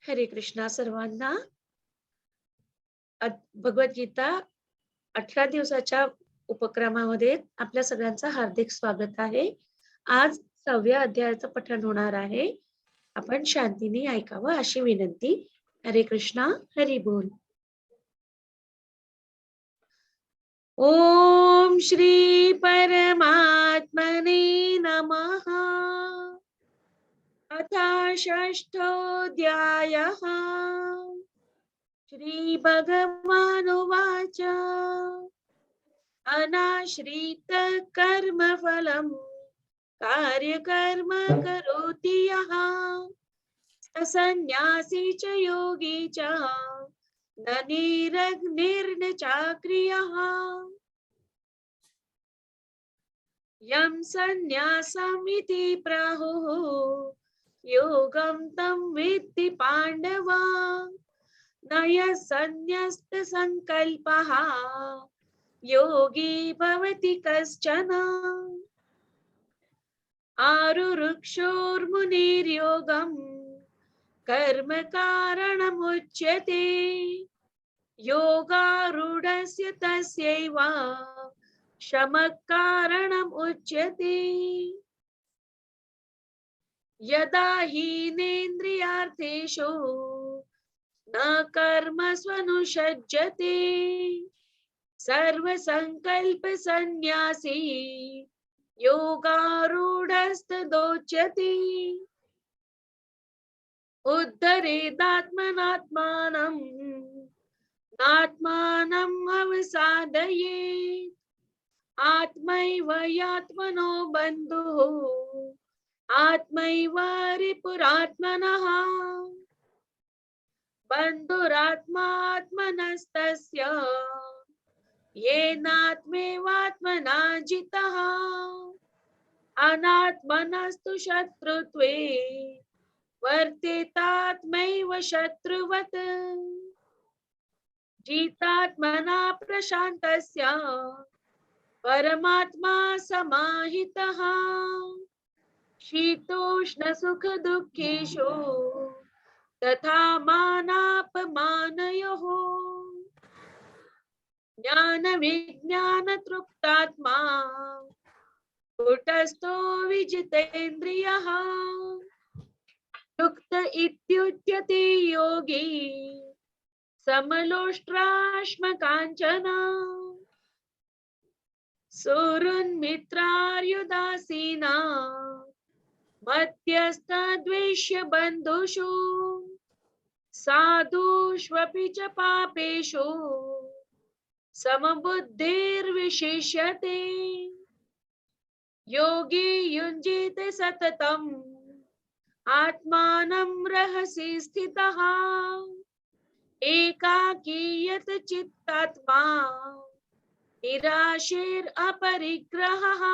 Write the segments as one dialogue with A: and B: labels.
A: हरे कृष्णा सर्वांना. भगवद्गीता 18 दिवसाच्या उपक्रमामध्ये आपल्या सगळ्यांचं हार्दिक स्वागत आहे. आज 6व्या अध्यायाचं पठण होणार आहे. आपण शांतीने ऐकावं अशी विनंती. हरे कृष्णा. हरी बोल. ओम श्री परमात्मने नमः. अथ षष्ठोऽध्यायः. श्री भगवानुवाच अनाश्रित कर्मफलं कार्यकर्म करोति यः स सन्न्यासी च योगी च न निरग्निर्न चाक्रियः. यं सन्न्यासमिति प्राहुः योगं तं विद्धि पाण्डव. न यः सन्न्यस्तसंकल्पः योगी भवति कश्चन. आरुरुक्षोर्मुनिर्योगं कर्म कारणमुच्यते योगारूढस्य तस्यैव शमः कारणमुच्यते. यदा हीनेन्द्रियार्थेषु न कर्मस्वनुषज्यते सर्वसंकल्पसन्न्यासी योगारूढस्तदोच्यते. उद्धरेदात्मनात्मानं नात्मानम् अवसादयेत्. आत्मैव ह्यात्मनो बन्धुः आत्मैव रिपुरात्मनः. बन्धुरात्मात्मनस्तस्य येनात्मेवात्मना जितः. अनात्मनस्तु शत्रुत्वे वर्तेतात्मैव शत्रुवत्. जितात्मना प्रशान्तस्य परमात्मा समाहितः. शीतोष्णसुखदुःखेषु तथा मानापमानयोः ज्ञानविज्ञानतृप्तात्मा कूटस्थो विजितेन्द्रियः. युक्त इत्युच्यते योगी समलोष्ट्राश्मकाञ्चन. सुहृन्मित्रार्युदासीना मध्यस्थद्वेष्य बन्धुषु. साधुष्वपि च पापेषु समबुद्धिर्विशिष्यते. योगी युञ्जीते सततम् आत्मानं रहसि स्थितः. एकाकीयत चित्तात्मा निराशीरपरिग्रहः.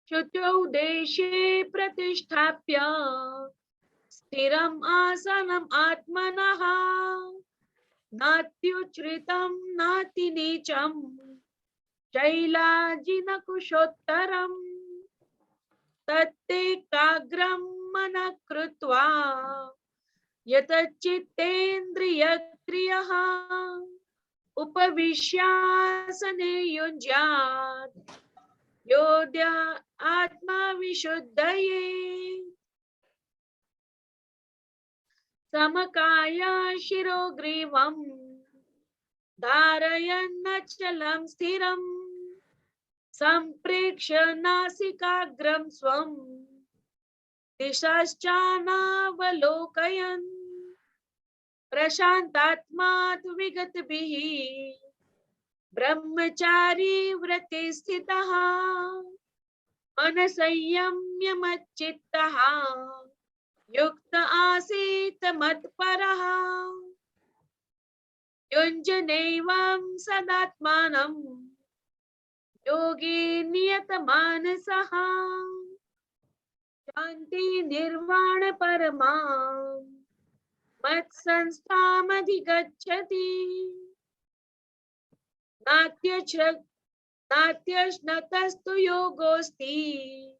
A: शुचौ देशे प्रतिष्ठाप्य स्थिरम् आसनम् आत्मनः. नात्युच्छ्रितं नातिनीचं शैलाजिनकुशोत्तरम्. तत्तेकाग्रं मनः कृत्वा यतचित्तेन्द्रियक्रियः उपविश्यासने युञ्ज्यात् योऽद्य आत्मविशुद्धये. समकाय शिरोग्रीवं धारयन्नचलं स्थिरं. सम्प्रेक्ष्य नासिकाग्रं स्वं दिशश्चानवलोकयन्. प्रशान्तात्मा विगतभिः ब्रह्मचारी व्रते स्थितः. मनसंयम्य मच्चित्तः युक्त आसीत् मत्परः. युञ्जनैवं सदात्मानं योगी नियतमानसः. शान्ति निर्वाण परमां मत्संस्थामधिगच्छति. नात्यश्नतस्तु योगोऽस्ति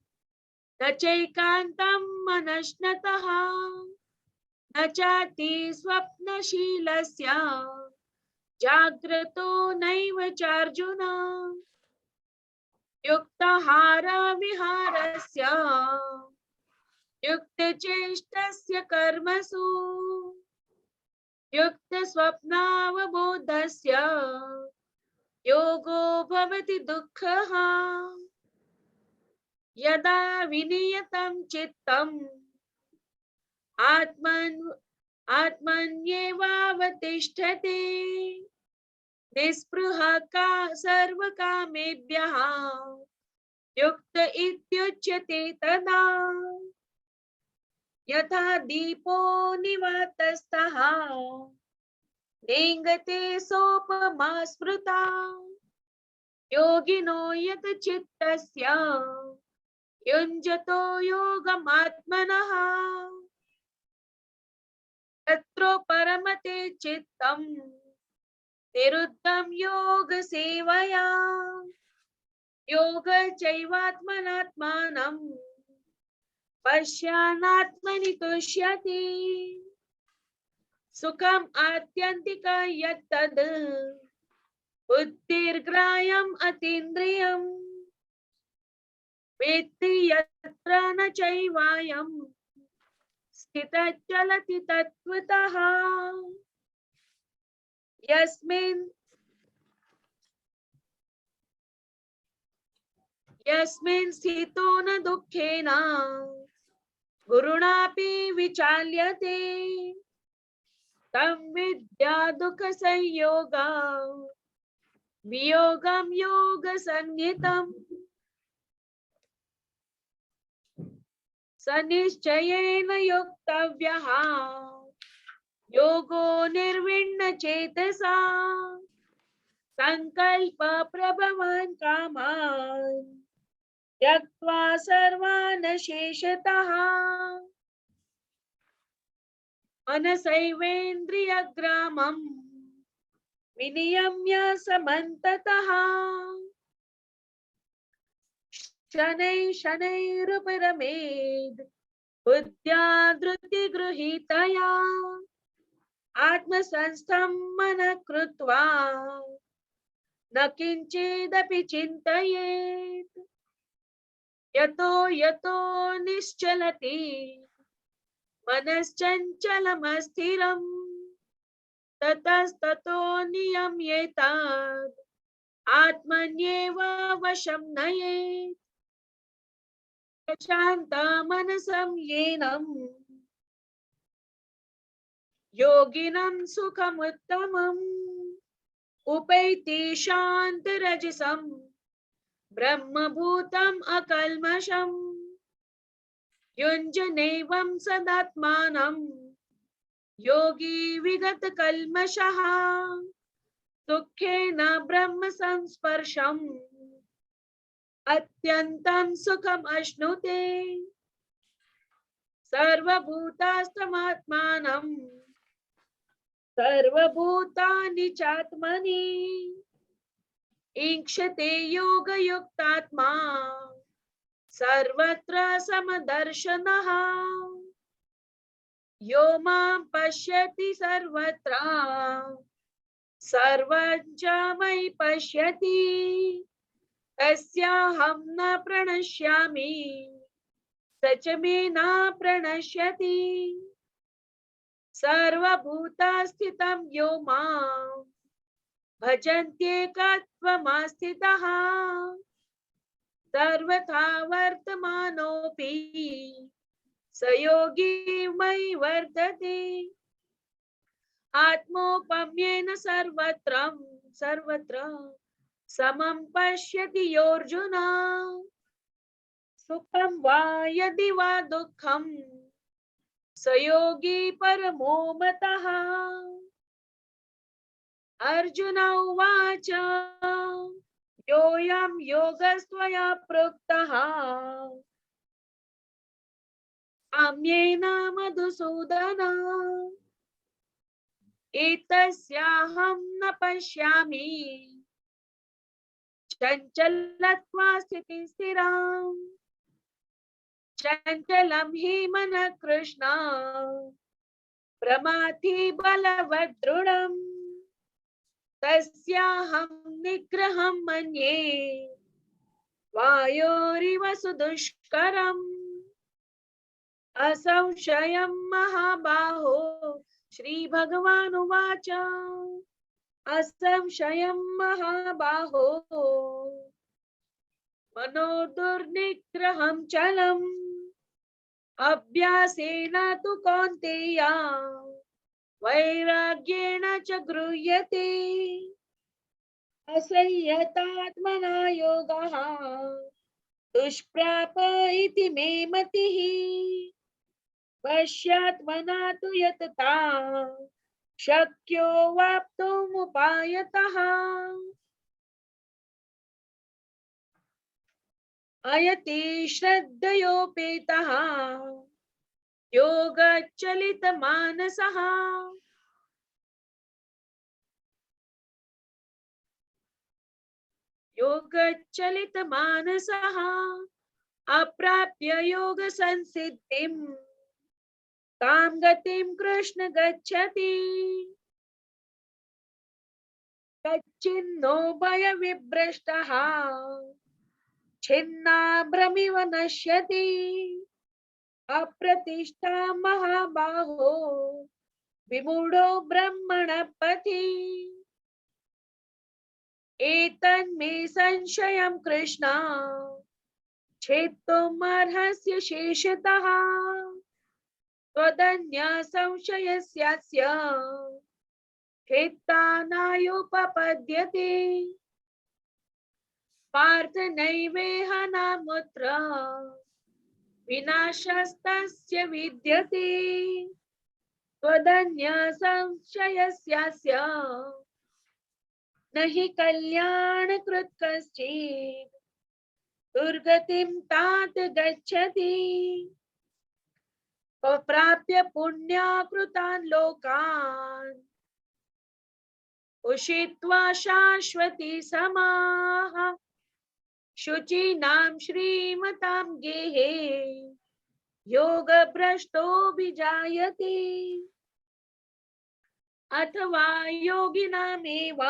A: न चैकान्तं मनश्नतः. न चाति स्वप्नशीलस्य जाग्रतो नैव चार्जुन युक्ताहारविहारस्य युक्तचेष्टस्य कर्मसु युक्तस्वप्नावबोधस्य योगो भवति दुःखः यदा विनियतं चित्तम् आत्मन् आत्मन्येवावतिष्ठते निःस्पृहः का सर्वकामेभ्यः युक्त इत्युच्यते तदा यथा दीपो निवातस्तः नेङ्गते सोपमा स्मृता योगिनो यत चित्तस्य युञ्जतो योगमात्मनः तत्रो परमते चित्तम् निरुद्धं योगसेवया योगचैवात्मनात्मानं पश्यानात्मनि तुष्यति सुखम् आत्यन्तिकं यत्तद् बुद्धिर्ग्राह्यम् अतीन्द्रियम् वेत्ति यत्र न चैवायम् स्थितः चलति तत्त्वतः यस्मिन् स्थितो न दुःखेन गुरुणापि विचाल्यते तं विद्या दुःखसंयोगा वियोगं योगसंज्ञितम् स निश्चयेन योक्तव्यः योगो निर्विण्णचेतसा संकल्प प्रभवान् कामान् त्यक्त्वा सर्वान् शेषतः मनसैवेन्द्रियग्रामम् विनियम्य समन्ततः शनैः शनैरुपरमेद् बुद्ध्या धृतिगृहीतया आत्मसंस्थं मनः कृत्वा न किञ्चिदपि चिन्तयेत् यतो यतो निश्चलति मनश्चञ्चलमस्थिरम् ततस्ततो नियम्येतद् आत्मन्येव वशं नयेत् शान्तमनसं येनं योगिनं सुखमुत्तमम् उपैति शान्तरजसं ब्रह्मभूतम् अकल्मषम् युञ्जनेवं सदात्मानं योगी विगतकल्मषः सुखेन ब्रह्म संस्पर्शम् अत्यन्तं सुखम् अश्नुते सर्वभूतास्तमात्मानं सर्वभूतानि चात्मनि ईक्षते योगयुक्तात्मा सर्वत्र समदर्शनः यो मां पश्यति सर्वत्र सर्वं च मयि पश्यति तस्याहं न प्रणश्यामि स च मे न प्रणश्यति सर्वभूतस्थितं यो मां भजन्त्येकत्वमास्थितः सर्वथा वर्तमानोऽपि स योगी मयि वर्तते आत्मोपम्येन सर्वत्र समं पश्यति योऽर्जुन सुखं वा यदि वा दुःखं स योगी परमो मतः अर्जुन उवाच योऽयं योगस्त्वया प्रोक्तः साम्येन मधुसूदन एतस्याहं न पश्यामि चञ्चलत्वा स्थितिं स्थिराम् चञ्चलं हि मनः कृष्ण प्रमाथि बलवदृढम् तस्याहं निग्रहं मन्ये वायोरिव सुदुष्करम् असंशयं महाबाहो श्रीभगवानुवाच असंशयं महाबाहो मनो दुर्निग्रहं चलम् अभ्यासेन तु कौन्तेय वैराग्येण च गृह्यते असंयतात्मना योगः दुष्प्राप इति मे मतिः पश्यात्मना तु यतता शक्यो वाप्तुमुपायतः अयति श्रद्धयोपेतः योगचलितमानसः योगचलितमानसः अप्राप्य योगसंसिद्धिं तां गतिं कृष्ण गच्छति कच्चिन्नो भयविभ्रष्टः छिन्नाभ्रमिव नश्यति अप्रतिष्ठा महाबाहो विमूढो ब्रह्मणपथि एतन्मे संशयं कृष्ण छेत्तुमर्हस्य शेषतः त्वदन्य संशयस्यास्य छेत्ता नायुपपद्यते पार्थ नैवेह नामुत्र विनाशस्तस्य विद्यते त्वदन्य संशयस्यास्य न हि कल्याणकृत् कश्चित् दुर्गतिं तात गच्छति प्राप्य पुण्याकृतान् लोकान् उषित्वा शाश्वती समाः शुचीनां श्रीमतां गेहे योगभ्रष्टोऽभिजायते अथवा योगिनामेव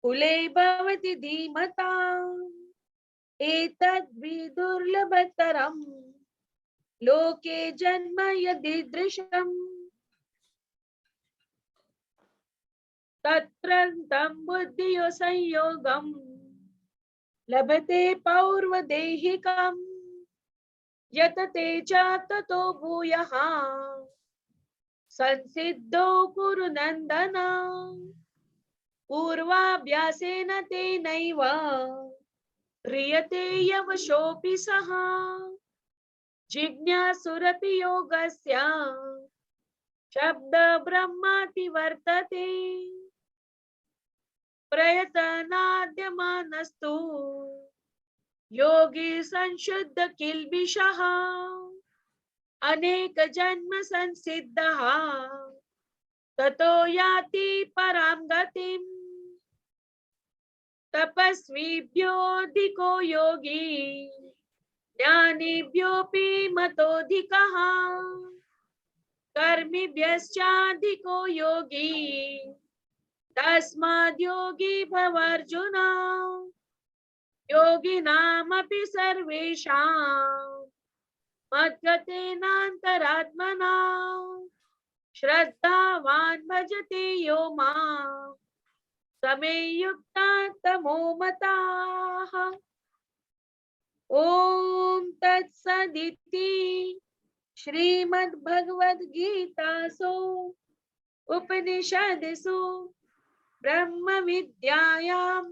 A: कुले भवति धीमताम् एतद्विदुर्लभतरं लोके जन्म यदीदृशम् तत्रन्तं बुद्धियो संयोगं लभते पौर्वदेहिकम् यतते च ततो भूयः संसिद्धो कुरु नन्दन पूर्वाभ्यासेन तेनैव ह्रियते यवशोऽपि सः जिज्ञासुरपि योगस्य शब्द ब्रह्माति वर्तते प्रयतनाद्यमानस्तु योगी संशुद्ध किल्बिषः अनेक जन्म संसिद्धः ततो याति परां गतिम् तपस्विभ्योऽधिको योगी ज्ञानिभ्योऽपि मतोऽधिकः कर्मिभ्यश्चाधिको योगी तस्माद् योगी भवार्जुन योगिनामपि सर्वेषां मद्गतेनान्तरात्मना श्रद्धावान् भजते यो मां समे युक्ता तमो मताः। ओम तत्सदिति श्रीमद्भगवद्गीतासु उपनिषदसु ब्रह्म विद्यायां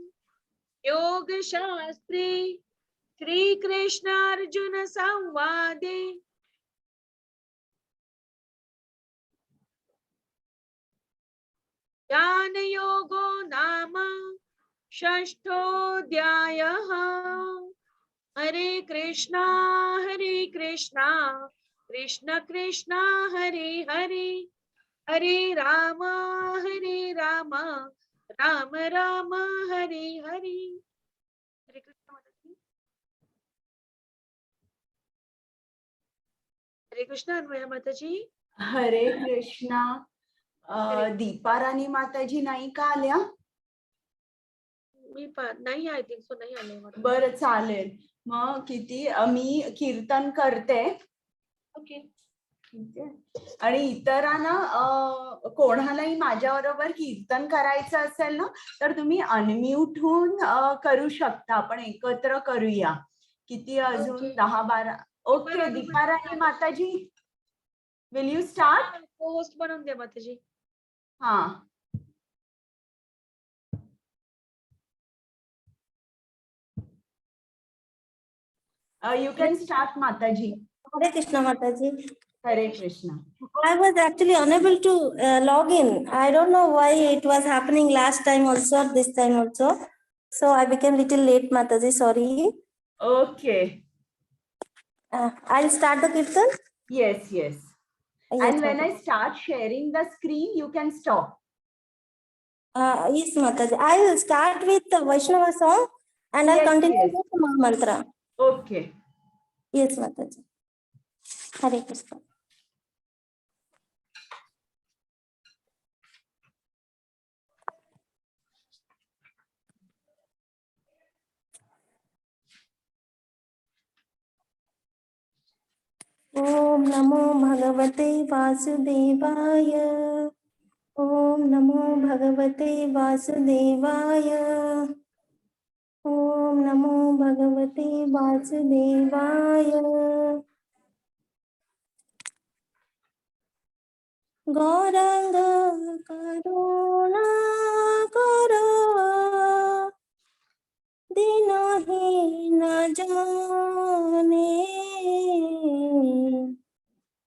A: योगशास्त्रे श्रीकृष्णार्जुन संवादे ज्ञान योगो नाम षष्ठोऽध्यायः। हरे कृष्णा कृष्ण कृष्ण हरे हरे हरे राम राम राम हरे हरे। हरे कृष्ण माता जी। हरे कृष्ण अन्वया माता जी।
B: हरे कृष्णा.
A: हरे
B: दीपा राणी माताजी नाही का आल्या?
A: नाही, आय थिंक सो नाही आले मला.
B: बरं चालेल. मग किती मी कीर्तन करते.
A: ओके.
B: आणि इतरांना कोणालाही माझ्या बरोबर कीर्तन करायचं असेल ना तर तुम्ही अनम्यूट होऊन करू शकता. आपण एकत्र करूया. किती अजून 10-12. ओके. दीपा राणी माताजी, विल यू स्टार्ट?
A: होस्ट बनवून द्या माताजी.
B: हा. You can start, Mataji.
C: Hare Krishna, Mataji.
B: Hare Krishna.
C: I was actually unable to log in. I don't know why it was happening last time also, this time also. So I became little late, Mataji. Sorry.
B: Okay.
C: I'll start the kirtan.
B: Yes, yes.
C: Yes,
B: And when
C: Mataji.
B: I start sharing the screen, you can stop.
C: Yes, Mataji. I will start with the Vaishnava song and I'll continue with the mantra.
B: Okay.
C: Yes, Mataji. Hare Krishna. Om Namo Bhagavate Vasudevaya. Om Namo Bhagavate Vasudevaya. Om Namo Bhagavate Vasudevaya. Gauranga Karuna Kara Dinahi Jane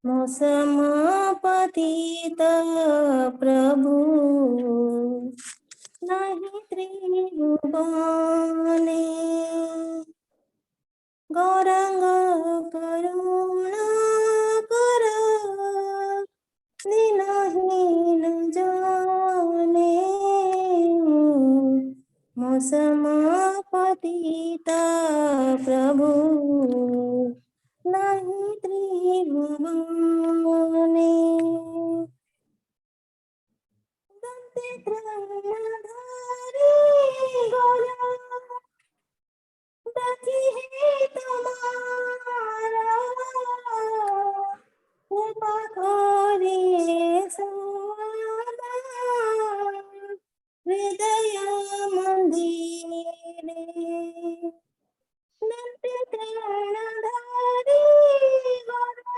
C: Mosamapatita Prabhu Nahi Tribhuvane. Gauranga Karuna Kara Dinahin Jane Mosamapatita Prabhu Nahi Tribhuvane. Dante Pranadhari Goya Dati hai tumhara Kripa koriye sada Hridaya mandire Dante Pranadhari Goya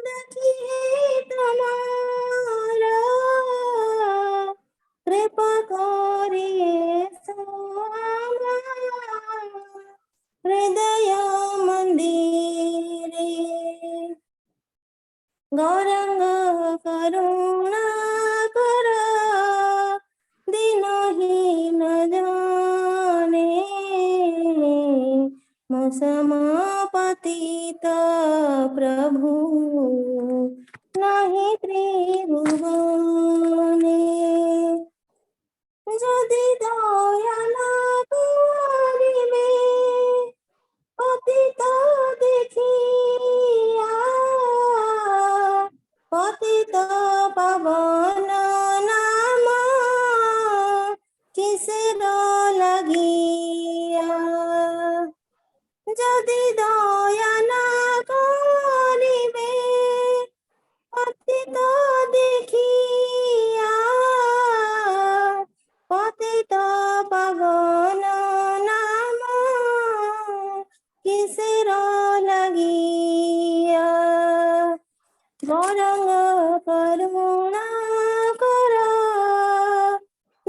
C: Dati hai tumhara Kripa koriye sada Hridaya mandire Gauranga Karuna Kara Dinahin Jane Mosamapatita Prabhu Nahi Tribhuvane. Jadi daya na karibe Patita dekhiya Patita pavana nama Kisera lagiya Jadi daya na karibe Patita dekhiya Patita pavana nama Kisera lagiya Gauranga Karuna Kara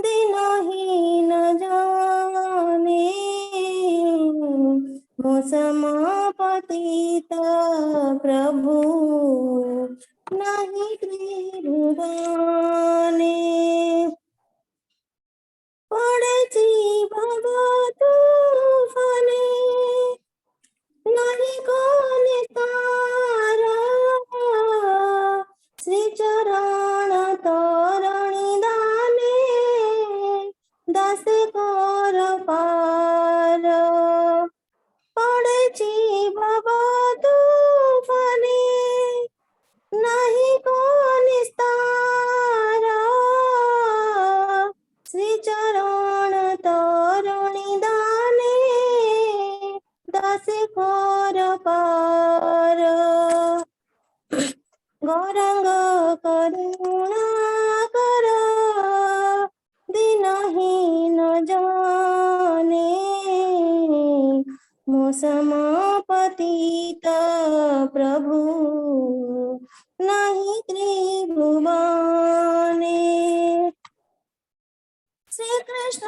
C: Dinahin Jane Mosamapatita Prabhu Nahi Tribhuvane. पड़ेची बाबा तूफाने नहीं कोने तारा श्री चरण तोरणी दाने दासे कर पार पड़ेची बाबा तूफाने नहीं गौरांग करुणा कर दीनहीन जाने मोसम पतित प्रभु नहीं त्रिभुवने। श्री कृष्ण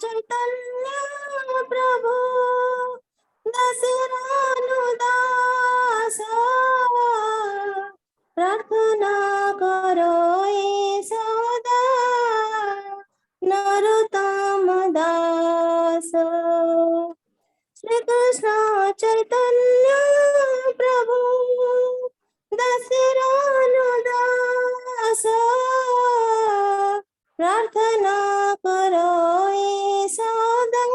C: चैतन्य प्रभु दशरथनुदास प्रार्थना करो ये सदा नरोत्तम दास। श्री कृष्ण चैतन्य प्रभु दशरथनुदास प्रार्थना करो ये सदा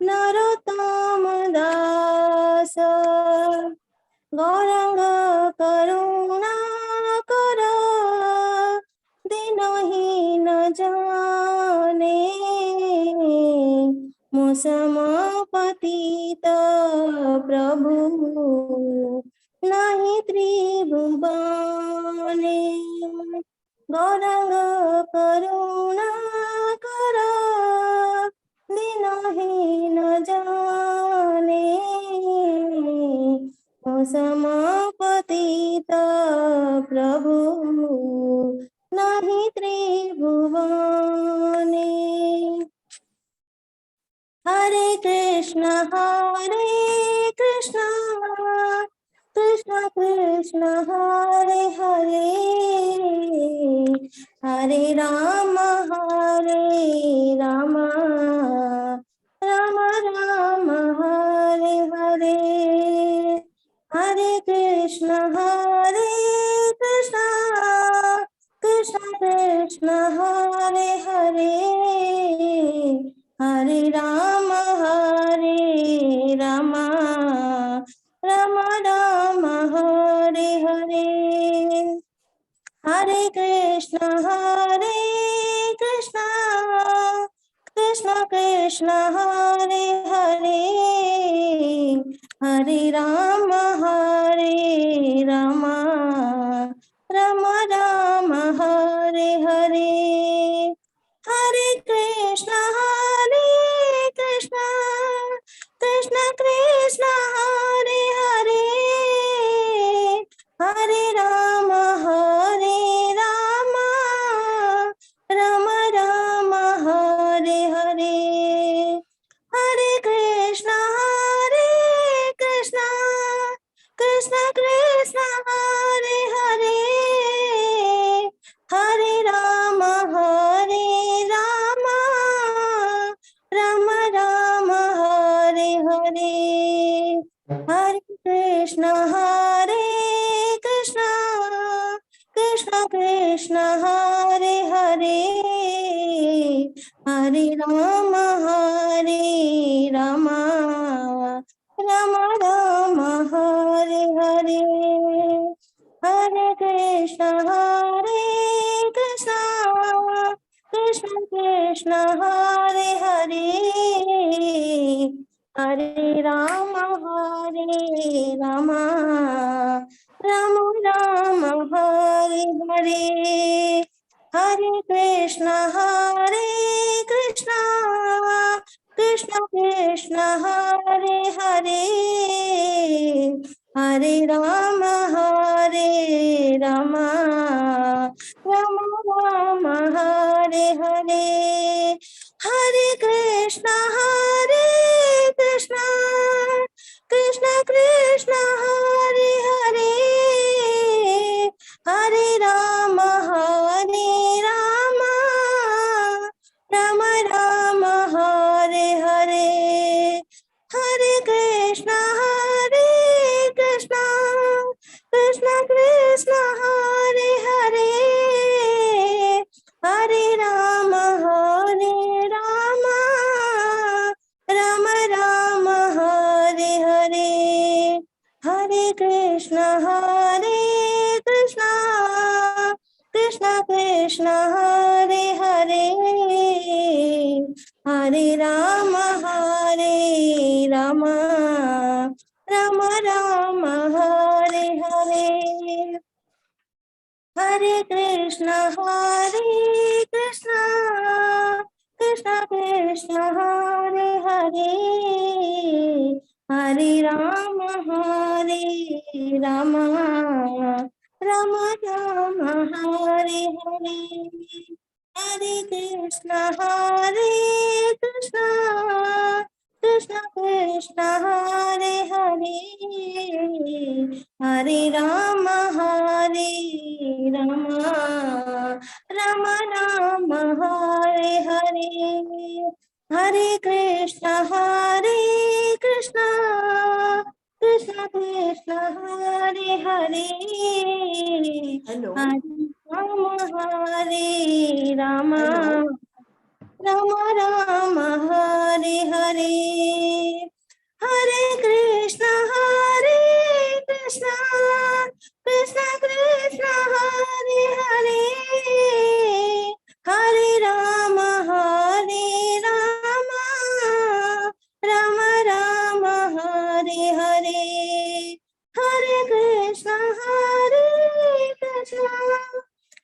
C: नरोत्तम दास। गौरांग करुणा कर दीनहीन जाने मोसम पतित प्रभु नहीं त्रिभुवने। गौरांग करुणा कर दीनहीन जाने मोसम पतित प्रभु नहीं त्रिभुवने। हरे कृष्ण कृष्ण कृष्ण हरे हरे हरे राम राम राम हरे हरे। हरे कृष्ण कृष्ण कृष्ण हरे हरे हरे राम राम राम हरे हरे। हरे कृष्ण कृष्ण कृष्ण हरे हरे हरे राम राम राम हरे हरे। हरे कृष्ण कृष्ण कृष्ण हरे हरे हरे राम राम राम हरे हरे। हरे कृष्ण कृष्ण कृष्ण हरे हरे हरे राम राम राम हरे हरे। हरे कृष्ण कृष्ण कृष्ण हरे हरे हरे राम राम राम हरे हरे। हरे कृष्ण कृष्ण हरे हरे हरे राम राम राम हरे हरे। हरे कृष्ण कृष्ण कृष्ण हरे हरे हरे राम राम राम हरे हरे। हरे कृष्ण कृष्ण कृष्ण हरे हरे हरे राम राम हरे हरे। हरे कृष्ण कृष्ण कृष्ण हरे हरे हरे राम राम हरे हरे। हरे कृष्ण कृष्ण हरे हरे हरे राम राम राम राम हरे हरे, हरे कृष्ण कृष्ण कृष्ण हरे हरे, हरे राम राम राम हरे हरे, हरे कृष्ण कृष्ण कृष्ण हरे हरे, हरे राम राम राम हरे हरे, हरे कृष्ण कृष्ण कृष्ण हरे हरे,
B: हॅलो
C: हरे राम
B: हॅलो
C: राम राम हरे हरे, हरे कृष्ण कृष्ण कृष्ण हरे हरे, हरे राम राम राम हरे हरे, हरे कृष्ण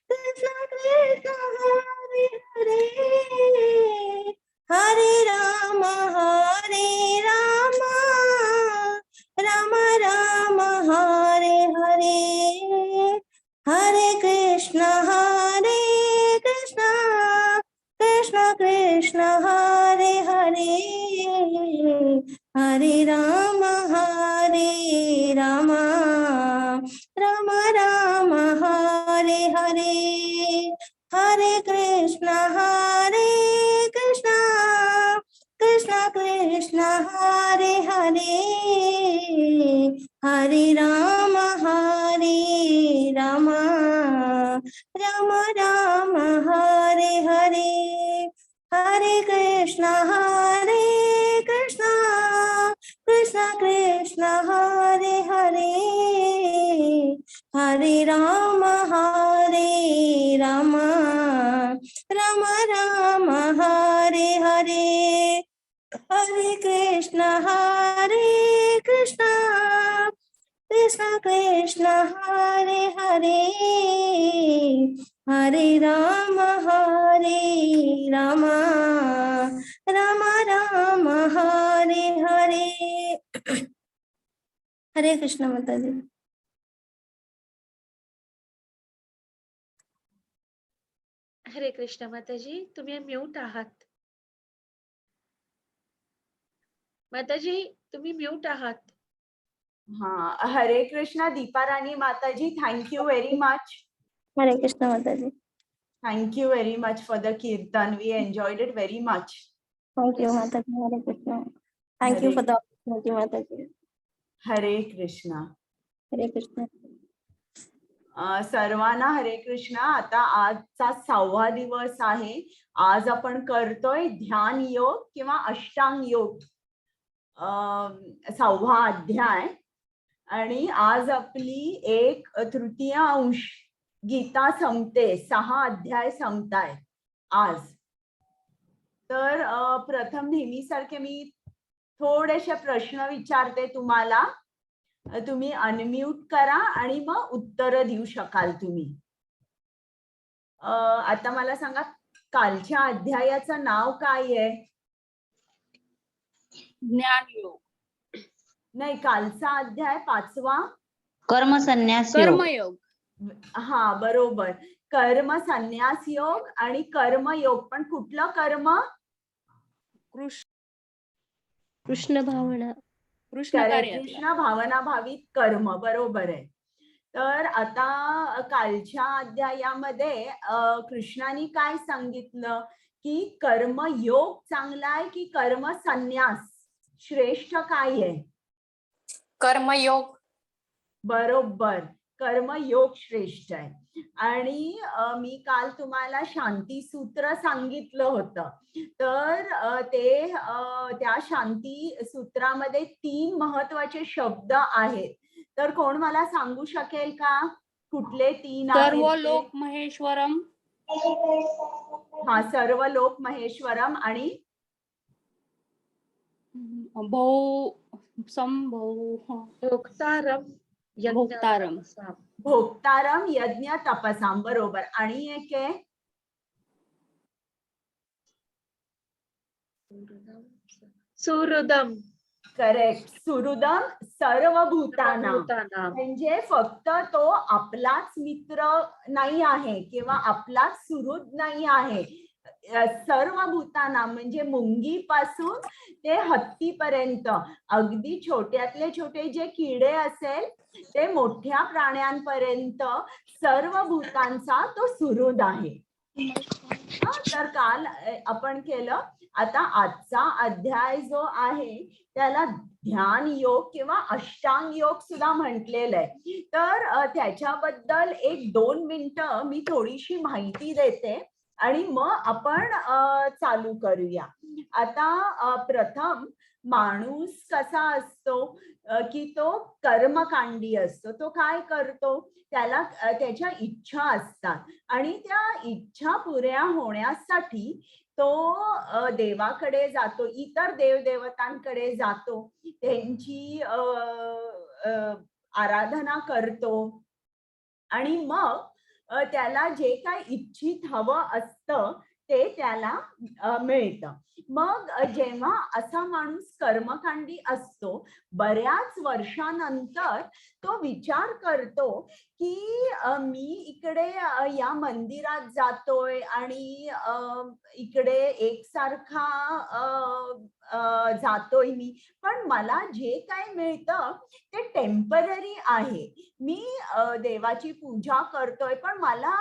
C: कृष्ण कृष्ण हरे हरे, हरे राम राम राम हरे हरे, हरे कृष्ण कृष्ण कृष्ण हरे हरे, हरे राम राम राम हरे हरे, हरे कृष्ण कृष्ण कृष्ण हरे हरे, हरे राम राम राम हरे हरे, हरे कृष्ण कृष्ण कृष्ण हरे हरे, हरे राम राम राम हरे हरे, हरे कृष्ण कृष्ण कृष्ण हरे हरे, हरे राम राम राम हरे हरे, हरे कृष्ण माता जी।
A: हरे कृष्ण माताजी, तुम्ही म्यूट आहात. माताजी तुम्ही म्यूट आहात.
B: हा हरे कृष्णा दीपा राणी माताजी, थँक्यू व्हेरी मच.
C: हरे कृष्ण माता जी.
B: Thank you very much for the kirtan. We enjoyed it very much.
C: Thank you
A: Yes.
C: माता जी. हरे Krishna. Thank you
B: Hare,
C: for the opportunity माता जी.
B: Hare Krishna.
C: हरे कृष्ण.
B: सर्वांना हरे कृष्णा. आता आजचा 6वा दिवस आहे. आज आपण करतोय ध्यान योग किंवा अष्टांग योग, 6वा अध्याय. आणि आज आपली 1/3 गीता संपते. 6 अध्याय संपतायत आज. तर प्रथम नेहमीसारखे मी थोडेसे प्रश्न विचारते तुम्हाला. तुम्ही अनम्यूट करा आणि मग उत्तर देऊ शकाल तुम्ही. आता मला सांगा, कालच्या अध्यायाचं नाव काय आहे?
D: ज्ञानयोग.
B: नाही, कालचा अध्याय 5वा
E: कर्मसन्यास योग.
D: कर्मयोग.
B: हा बरोबर. कर्म संन्यास योग आणि कर्मयोग. पण कुठलं कर्म?
D: कृष्ण भावना, कृष्ण कार्यातला.
B: कृष्ण भावना भावित कर्म. बरोबर आहे. तर आता कालच्या अध्यायामध्ये कृष्णाने काय सांगितलं की कर्मयोग चांगला आहे की कर्म संन्यास श्रेष्ठ काय आहे?
D: कर्मयोग.
B: बरोबर, कर्मयोग श्रेष्ठ आहे. आणि मी काल तुम्हाला शांती सूत्र सांगितलं होतं. तर त्या शांती सूत्रामध्ये 3 महत्वाचे शब्द आहेत. तर कोण मला सांगू शकेल का कुठले 3 आहेत?
D: सर्व लोक महेश्वरम.
B: हा, सर्व लोक महेश्वरम आणि
D: संभो
A: भोक्तारम यज्ञ
D: भोक्तारम.
A: तपसाम.
B: भोक्तारम यज्ञ तपसाम, बरोबर. आणि एक आहे
A: सुहृदम.
B: करेक्ट, सुहृदम सर्वभूतानां.
A: भूतानाम.
B: म्हणजे फक्त तो आपलाच मित्र नाही आहे किंवा आपलाच सुहृद नाही आहे, सर्व भूताना म्हणजे मुंगीपासून ते हत्तीपर्यंत, अगदी छोट्यातले छोटे जे किडे असेल ते मोठ्या प्राण्यांपर्यंत सर्व भूतांचा तो सुहृद आहे. तर काल आपण केलं. आता आजचा अध्याय जो आहे त्याला ध्यान योग किंवा अष्टांग योग सुद्धा म्हटलेलं आहे. तर त्याच्याबद्दल 1-2 मिनिटं मी थोडीशी माहिती देते आणि मग आपण चालू करूया. आता प्रथम माणूस कसा असतो की तो कर्मकांडी असतो. तो काय करतो, त्याला त्याच्या इच्छा असतात आणि त्या इच्छा पुऱ्या होण्यासाठी तो देवाकडे जातो, इतर देवदेवतांकडे जातो, त्यांची आराधना करतो आणि मग त्याला जे काय इच्छित हवं असतं ते त्याला मिळतं. मग जेव्हा असा माणूस कर्मकांडी असतो, बऱ्याच वर्षानंतर तो विचार करतो की मी इकडे या मंदिरात जातोय आणि इकडे एकसारखा जातोय मी, पण मला जे काय मिळतं ते टेम्पररी आहे. मी देवाची पूजा करतोय पण मला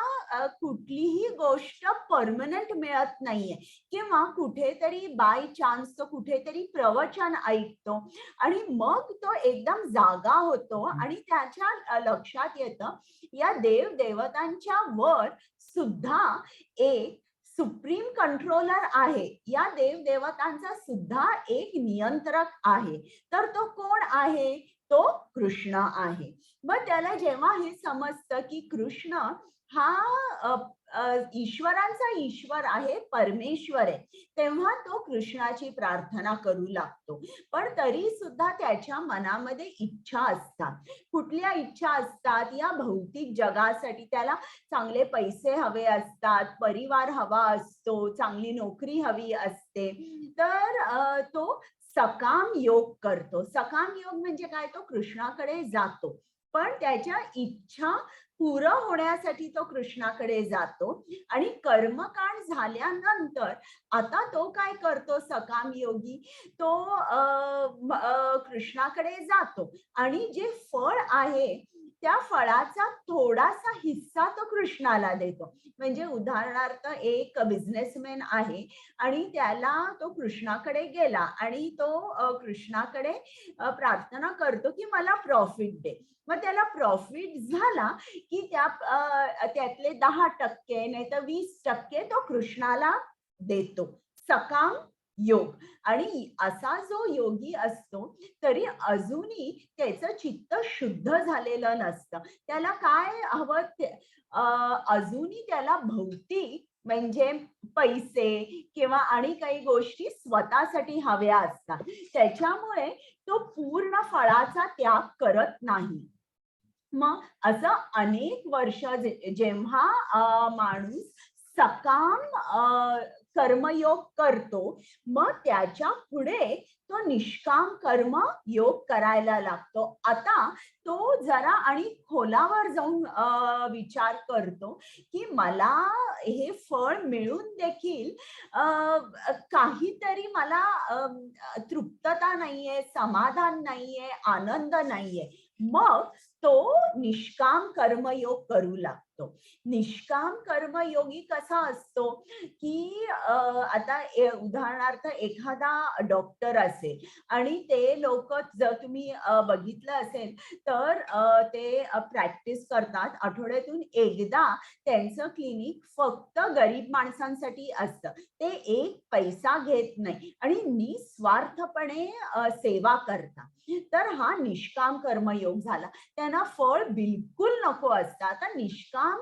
B: कुठलीही गोष्ट परमनंट मिळत नाहीये, किंवा कुठेतरी बाय चान्स तो कुठेतरी प्रवचन ऐकतो आणि मग तो एकदम जागा होतो आणि त्याच्या लक्षात येतं या देव देवतांच्या वर सुद्धा एक सुप्रीम कंट्रोलर आहे, या देव देवतांचा सुद्धा एक नियंत्रक आहे. तर तो कोण आहे, तो कृष्ण आहे. मग त्याला जेव्हा हे समजतं की कृष्ण हा ईश्वरांचा ईश्वर आहे, परमेश्वर आहे, तेव्हा तो कृष्णाची प्रार्थना करू लागतो. पण तरी सुद्धा त्याच्या मनामध्ये इच्छा असतात. कुठल्या इच्छा असतात, या भौतिक जगासाठी त्याला चांगले पैसे हवे असतात, परिवार हवा असतो, चांगली नोकरी हवी असते. तर तो सकाम योग करतो. सकाम योग म्हणजे काय, तो कृष्णाकडे जातो पण त्याच्या इच्छा पूर्ण होण्यासाठी तो कृष्णाकडे जातो. आणि कर्मकांड झाल्यानंतर आता तो काय करतो, सकाम योगी, तो कृष्णाकडे जातो आणि जे फळ आहे त्या फळाचा थोडासा हिस्सा तो कृष्णाला देतो. म्हणजे उदाहरणार्थ एक बिझनेसमॅन आहे आणि त्याला तो कृष्णाकडे गेला आणि तो कृष्णाकडे प्रार्थना करतो की मला प्रॉफिट दे. मग त्याला प्रॉफिट झाला की त्यातले 10% नाही तर 20% तो कृष्णाला देतो. सकाम योग. आणि असा जो योगी असतो तरी अजूनही त्याचं चित्त शुद्ध झालेलं नसतं. त्याला काय हवं, अजूनही त्याला भौतिक म्हणजे पैसे किंवा आणि काही गोष्टी स्वतःसाठी हव्या असतात. त्याच्यामुळे तो पूर्ण फळाचा त्याग करत नाही. मग असं अनेक वर्ष जेव्हा माणूस सकाम कर्मयोग करतो, मग त्याच्या पुढे तो निष्काम कर्म योग करायला लागतो. आता तो जरा आणि खोलावर जाऊन विचार करतो की मला हे फळ मिळून देखील काहीतरी मला तृप्तता नाहीये, समाधान नाहीये, आनंद नाहीये. मग तो निष्काम कर्मयोग करू लागतो. निष्काम कर्मयोगी कसा असतो की आता उदाहरणार्थ एखादा डॉक्टर असेल आणि ते लोक जर तुम्ही बघितलं असेल तर ते प्रॅक्टिस करतात. आठवड्यातून एकदा त्यांचं क्लिनिक फक्त गरीब माणसांसाठी असतं. ते एक पैसा घेत नाही आणि निस्वार्थपणे सेवा करतात. तर हा निष्काम कर्मयोग झाला. त्यानंतर त्यांना फळ बिलकुल नको असतं. आता निष्काम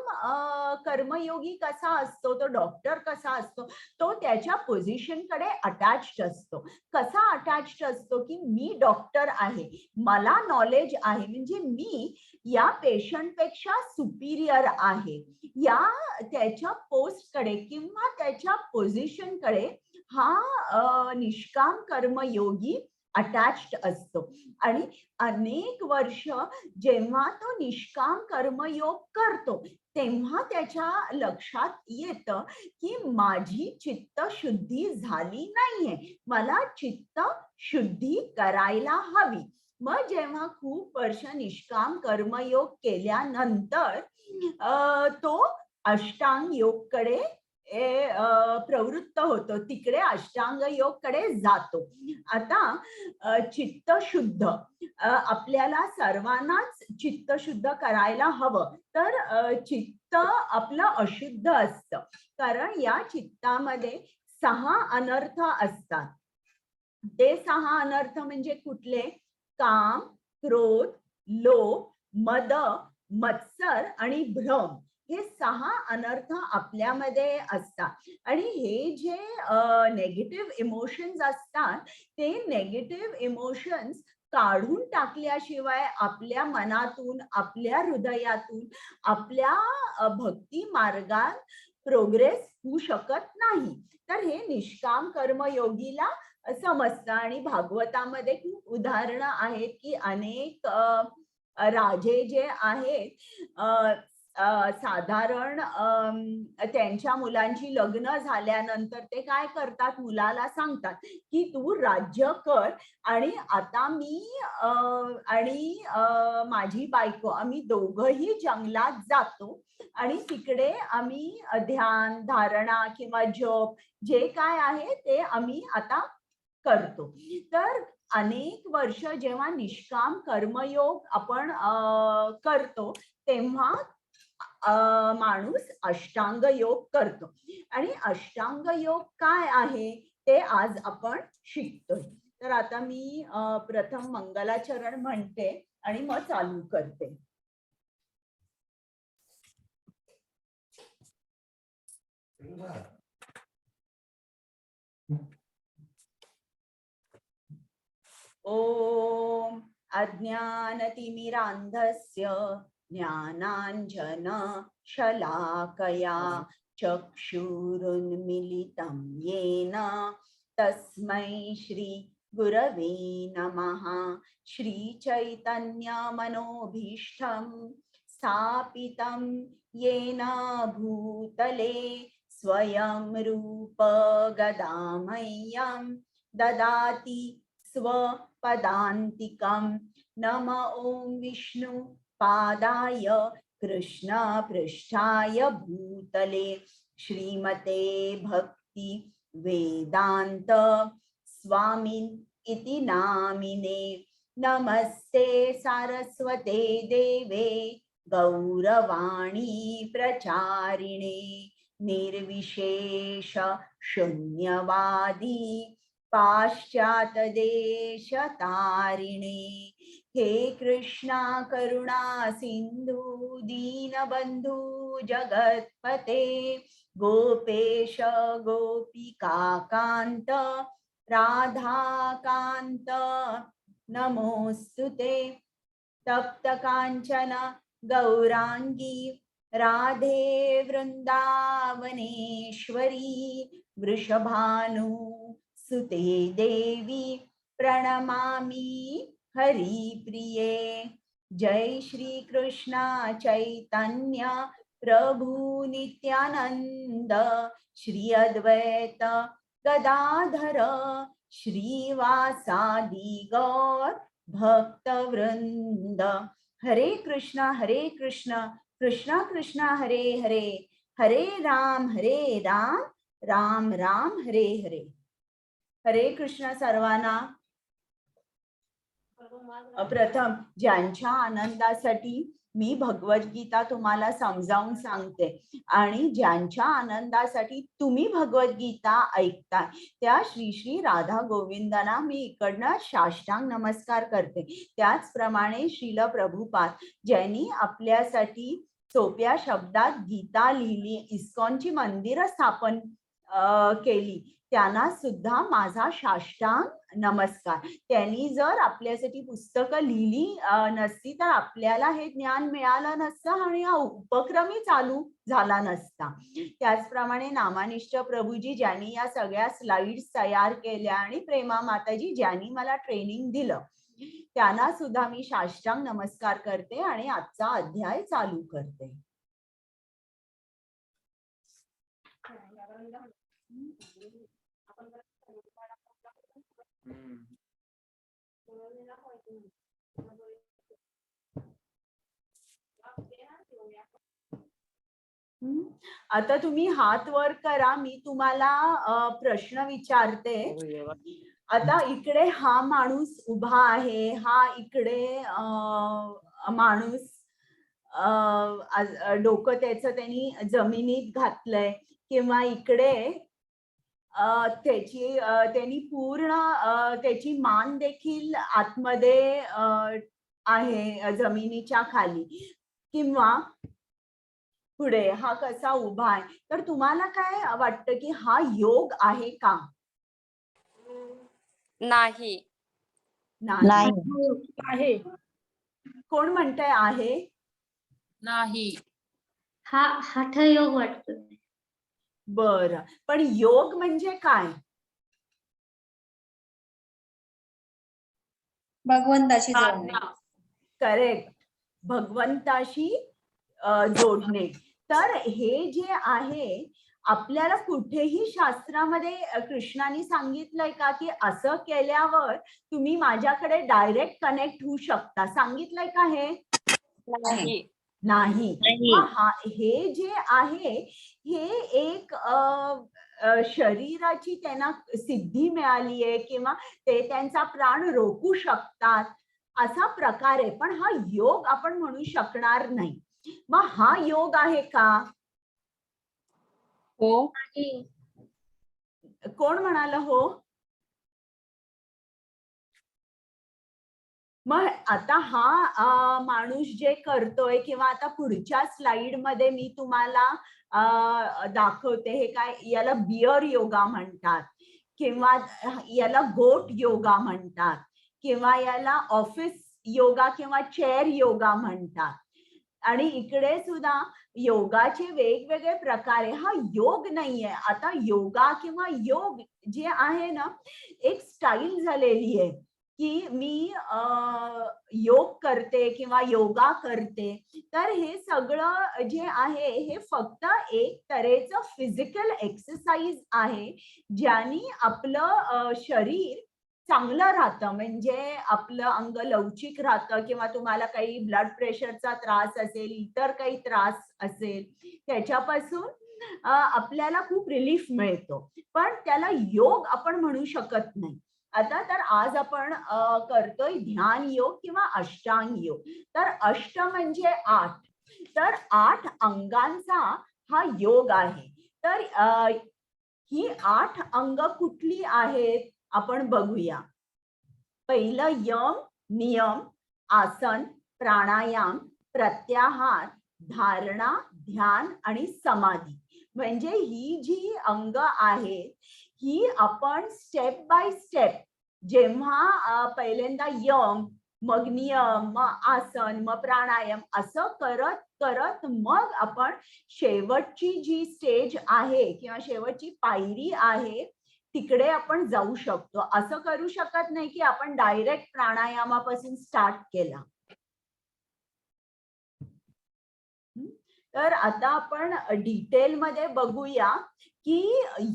B: कर्मयोगी कसा असतो, तो डॉक्टर कसा असतो, तो त्याच्या पोझिशनकडे अटॅच्ड असतो. कसा अटॅच्ड असतो की मी डॉक्टर आहे, मला नॉलेज आहे, म्हणजे मी या पेशंटपेक्षा सुपिरियर आहे, या त्याच्या पोस्टकडे किंवा त्याच्या पोझिशनकडे हा निष्काम कर्मयोगी अटॅच्ड असतो. आणि अनेक वर्ष जेव्हा तो निष्काम कर्मयोग करतो तेव्हा त्याच्या लक्षात येतं की माझी चित्त शुद्धी झाली नाहीये, मला चित्त शुद्धी करायला हवी. मग जेव्हा खूप वर्ष निष्काम कर्मयोग केल्यानंतर तो अष्टांग योगकडे प्रवृत्त होतो, तिकडे अष्टांग योगकडे जातो. आता चित्त शुद्ध आपल्याला सर्वांनाच चित्त शुद्ध करायला हवं. तर चित्त आपलं अशुद्ध असतं कारण या चित्तामध्ये 6 अनर्थ असतात. ते 6 अनर्थ म्हणजे कुठले? काम, क्रोध, लोभ, मद, मत्सर आणि भ्रम. हे 6 अनर्थ आपल्यामध्ये असतात. आणि हे जे नेगेटिव्ह इमोशन्स असतात ते नेगेटिव्ह इमोशन्स काढून टाकल्याशिवाय आपल्या मनातून, आपल्या हृदयातून, आपल्या भक्ती मार्गात प्रोग्रेस होऊ शकत नाही. तर हे निष्काम कर्मयोगीला समजतं. आणि भागवतामध्ये खूप उदाहरणं आहेत की अनेक राजे जे आहेत साधारण त्यांच्या मुलांची लग्न झाल्यानंतर ते काय करतात, मुलाला सांगतात की तू राज्य कर आणि आता मी आणि माझी बायको आम्ही दोघंही जंगलात जातो आणि तिकडे आम्ही ध्यान, धारणा किंवा जप जे काय आहे ते आम्ही आता करतो. तर अनेक वर्ष जेव्हा निष्काम कर्मयोग आपण करतो तेव्हा माणूस अष्टांग योग करतो. आणि अष्टांग योग काय आहे ते आज आपण शिकतोय. तर आता मी प्रथम मंगलाचरण म्हणते आणि मग चालू करते. ओम अज्ञानतिमिरान्धस्य ज्ञानाञ्जन शलाकया चक्षुरुन्मीलितं येन तस्मै श्री गुरवे नमः. श्रीचैतन्यमनोभीष्टं स्थापितं येन भूतले स्वयं रूप गदामह्यं ददाति स्वपदान्तिकं. नम ओं विष्णु पादाय कृष्ण पृष्ठाय भूतले श्रीमते भक्ति वेदांत स्वामिन् इति नामिने. नमस्ते सारस्वते देवे गौरवाणी प्रचारिणे निर्विशेष शून्यवादी पाश्चात्य देश तारिणे. हे कृष्णा करुणा सिंधु दीनबंधु जगत्पते गोपेश गोपिका कांत राधाकांत नमोस्तुते. तप्त कांचन गौरांगी राधे वृंदावनेश्वरी वृषभानु सुते देवी प्रणमामि हरिप्रिये. जय श्री कृष्ण चैतन्य प्रभु नित्यानंद श्री अद्वैत गदाधर श्रीवासादि गौर भक्तवृंद. हरे कृष्ण कृष्ण कृष्ण हरे हरे, हरे राम राम राम हरे हरे. हरे कृष्ण सर्वांना. प्रथम ज्यांच्या आनंदासाठी मी भगवद्गीता तुम्हाला समजावून सांगते आणि ज्यांच्या आनंदासाठी तुम्ही भगवद्गीता ऐकताय त्या श्री श्री राधा गोविंदांना मी इकडनं साष्टांग नमस्कार करते. त्याचप्रमाणे श्रील प्रभुपाद ज्यांनी आपल्यासाठी सोप्या शब्दात गीता लिहिली, इस्कॉनची मंदिरं स्थापन केली, त्यांना सुद्धा माझा साष्टांग नमस्कार. त्यांनी जर आपल्यासाठी पुस्तकं लिहिली नसती तर आपल्याला हे ज्ञान मिळालं नसतं आणि हा उपक्रमही चालू झाला नसता. त्याचप्रमाणे नामानिष्ठ प्रभूजी ज्यांनी या सगळ्या स्लाइड्स तयार केल्या आणि प्रेमा माताजी ज्यांनी मला ट्रेनिंग दिलं, त्यांना सुद्धा मी साष्टांग नमस्कार करते आणि आजचा अध्याय चालू करते. आता तुम्ही हात वर करा, मी तुम्हाला प्रश्न विचारते. आता इकडे हा माणूस उभा आहे, हा इकडे माणूस डोकं त्याचं त्यांनी जमिनीत घातलंय किंवा इकडे त्यांनी पूर्ण त्याची मान देखील आतमध्ये आहे जमिनीच्या खाली, किंवा पुढे हा कसा उभा आहे. तर तुम्हाला काय वाटतं की हा योग आहे का?
D: नाही.
B: नाही.
A: आहे.
B: कोण म्हणतंय आहे?
D: नाही.
F: हा हठयोग वाटतो.
B: बरं, पण योग म्हणजे काय?
G: भगवंताशी जोडणे.
B: करेक्ट, भगवंताशी जोडणे. तर हे जे आहे आपल्याला कुठेही शास्त्रामध्ये कृष्णाने सांगितलंय का की असं केल्यावर तुम्ही माझ्याकडे डायरेक्ट कनेक्ट होऊ शकता? सांगितलंय का हे?
D: नाही.
B: नाही. हे जे आहे हे एक शरीराची त्यांना सिद्धी मिळाली आहे किंवा ते त्यांचा प्राण रोखू शकतात असा प्रकार आहे, पण हा योग आपण म्हणू शकणार नाही. मग हा योग आहे का?
D: हो.
B: कोण म्हणाल हो? मग आता हा माणूस जे करतोय किंवा आता पुढच्या स्लाइड मध्ये मी तुम्हाला दाखवते, हे काय, याला बियर योगा म्हणतात किंवा याला गोट योगा म्हणतात किंवा याला ऑफिस योगा किंवा चेअर योगा म्हणतात. आणि इकडे सुद्धा योगाचे वेगवेगळे प्रकार आहे. हा योग नाहीये. आता योगा किंवा योग जे आहे ना, एक स्टाईल झालेली आहे की मी योग करते किंवा योगा करते. तर हे सगळं जे आहे हे फक्त एक तऱ्हेचं फिजिकल एक्सरसाइज आहे, ज्याने आपलं शरीर चांगलं राहतं, म्हणजे आपलं अंग लवचिक राहतं किंवा तुम्हाला काही ब्लड प्रेशरचा त्रास असेल, इतर काही त्रास असेल, त्याच्यापासून आपल्याला खूप रिलीफ मिळतो. पण त्याला योग आपण म्हणू शकत नाही. आता तर आज आपण करतोय ध्यान योग किंवा अष्टांग योग. तर अष्ट म्हणजे 8, तर 8 अंगांचा हा योग आहे. तर ही 8 अंग कुठली आहेत आपण बघूया. पहिलं यम, नियम, आसन, प्राणायाम, प्रत्याहार, धारणा, ध्यान आणि समाधी. म्हणजे ही जी अंग आहेत ही आपण स्टेप बाय स्टेप, जेव्हा पहिल्यांदा यम, मग नियम, मग आसन, मग प्राणायाम असं करत करत मग आपण शेवटची जी स्टेज आहे किंवा शेवटची पायरी आहे तिकडे आपण जाऊ शकतो. असं करू शकत नाही की आपण डायरेक्ट प्राणायामापासून स्टार्ट केला. तर आता आपण डिटेल मध्ये बघूया की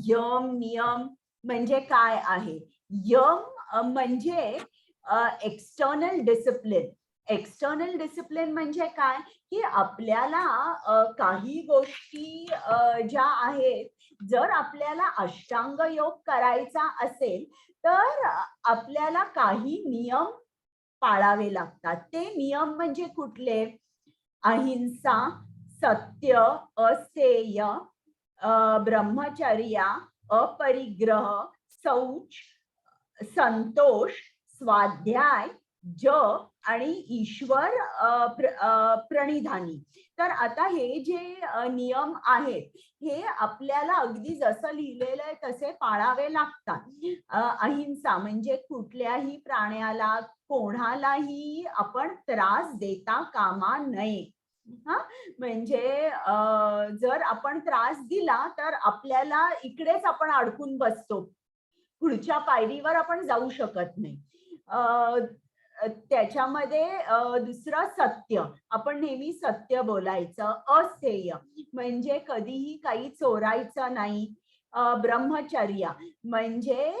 B: यम नियम म्हणजे काय आहे. यम म्हणजे एक्सटर्नल डिसिप्लिन. एक्सटर्नल डिसिप्लिन म्हणजे काय की आपल्याला काही गोष्टी ज्या आहेत, जर आपल्याला अष्टांग योग करायचा असेल तर आपल्याला काही नियम पाळावे लागतात. ते नियम म्हणजे कुठले? अहिंसा, सत्य, अस्थेय, ब्रह्मचर्या, अपरिग्रह, शौच, संतोष, स्वाध्याय, जप आणि ईश्वर प्रणिधानी. तर आता हे जे नियम आहेत हे आपल्याला अगदी जसं लिहिलेलं आहे तसे पाळावे लागतात. अहिंसा म्हणजे कुठल्याही प्राण्याला, कोणालाही आपण त्रास देता कामा नये. हा, म्हणजे जर आपण त्रास दिला तर आपल्याला इकडेच आपण अडकून बसतो, पुढच्या पायरीवर आपण जाऊ शकत नाही. त्याच्यामध्ये दुसरं सत्य, आपण नेहमी सत्य बोलायचं. अस्थेय म्हणजे कधीही काही चोरायचं नाही. ब्रह्मचर्या म्हणजे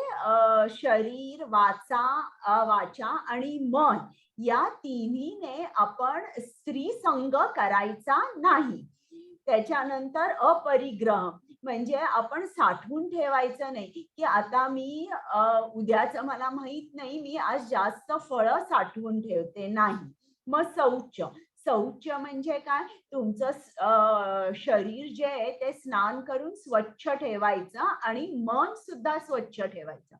B: शरीर, वाचा आणि मन या तिन्हीने आपण स्त्री संग करायचा नाही. त्याच्यानंतर अपरिग्रह म्हणजे आपण साठवून ठेवायचं नाही की आता मी उद्याचं मला माहित नाही, मी आज जास्त फळं साठवून ठेवते, नाही. मग शौच, शौच म्हणजे काय? तुमचं शरीर जे आहे ते स्नान करून स्वच्छ ठेवायचं आणि मन सुद्धा स्वच्छ ठेवायचं.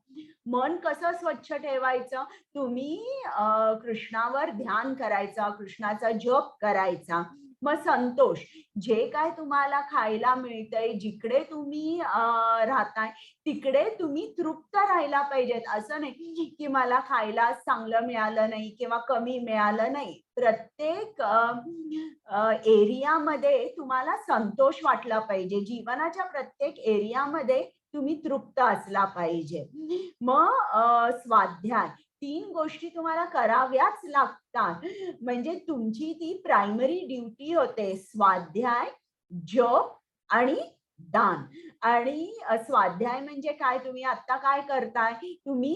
B: मन कसं स्वच्छ ठेवायचं? तुम्ही कृष्णावर ध्यान करायचं, कृष्णाचा जप करायचा. मग संतोष, जे काय तुम्हाला खायला मिळतंय, जिकडे तुम्ही राहताय तिकडे तुम्ही तृप्त राहायला पाहिजेत. असं नाही की मला खायला चांगलं मिळालं नाही किंवा कमी मिळालं नाही. प्रत्येक एरियामध्ये तुम्हाला संतोष वाटला पाहिजे. जीवनाच्या प्रत्येक एरियामध्ये तुम्ही तृप्त असला पाहिजे. मग स्वाध्याय, 3 गोष्टी तुम्हाला कराव्याच लागतात. म्हणजे तुमची ती प्रायमरी ड्युटी होते, स्वाध्याय, जप आणि दान. आणि स्वाध्याय म्हणजे काय? तुम्ही आता काय करताय? तुम्ही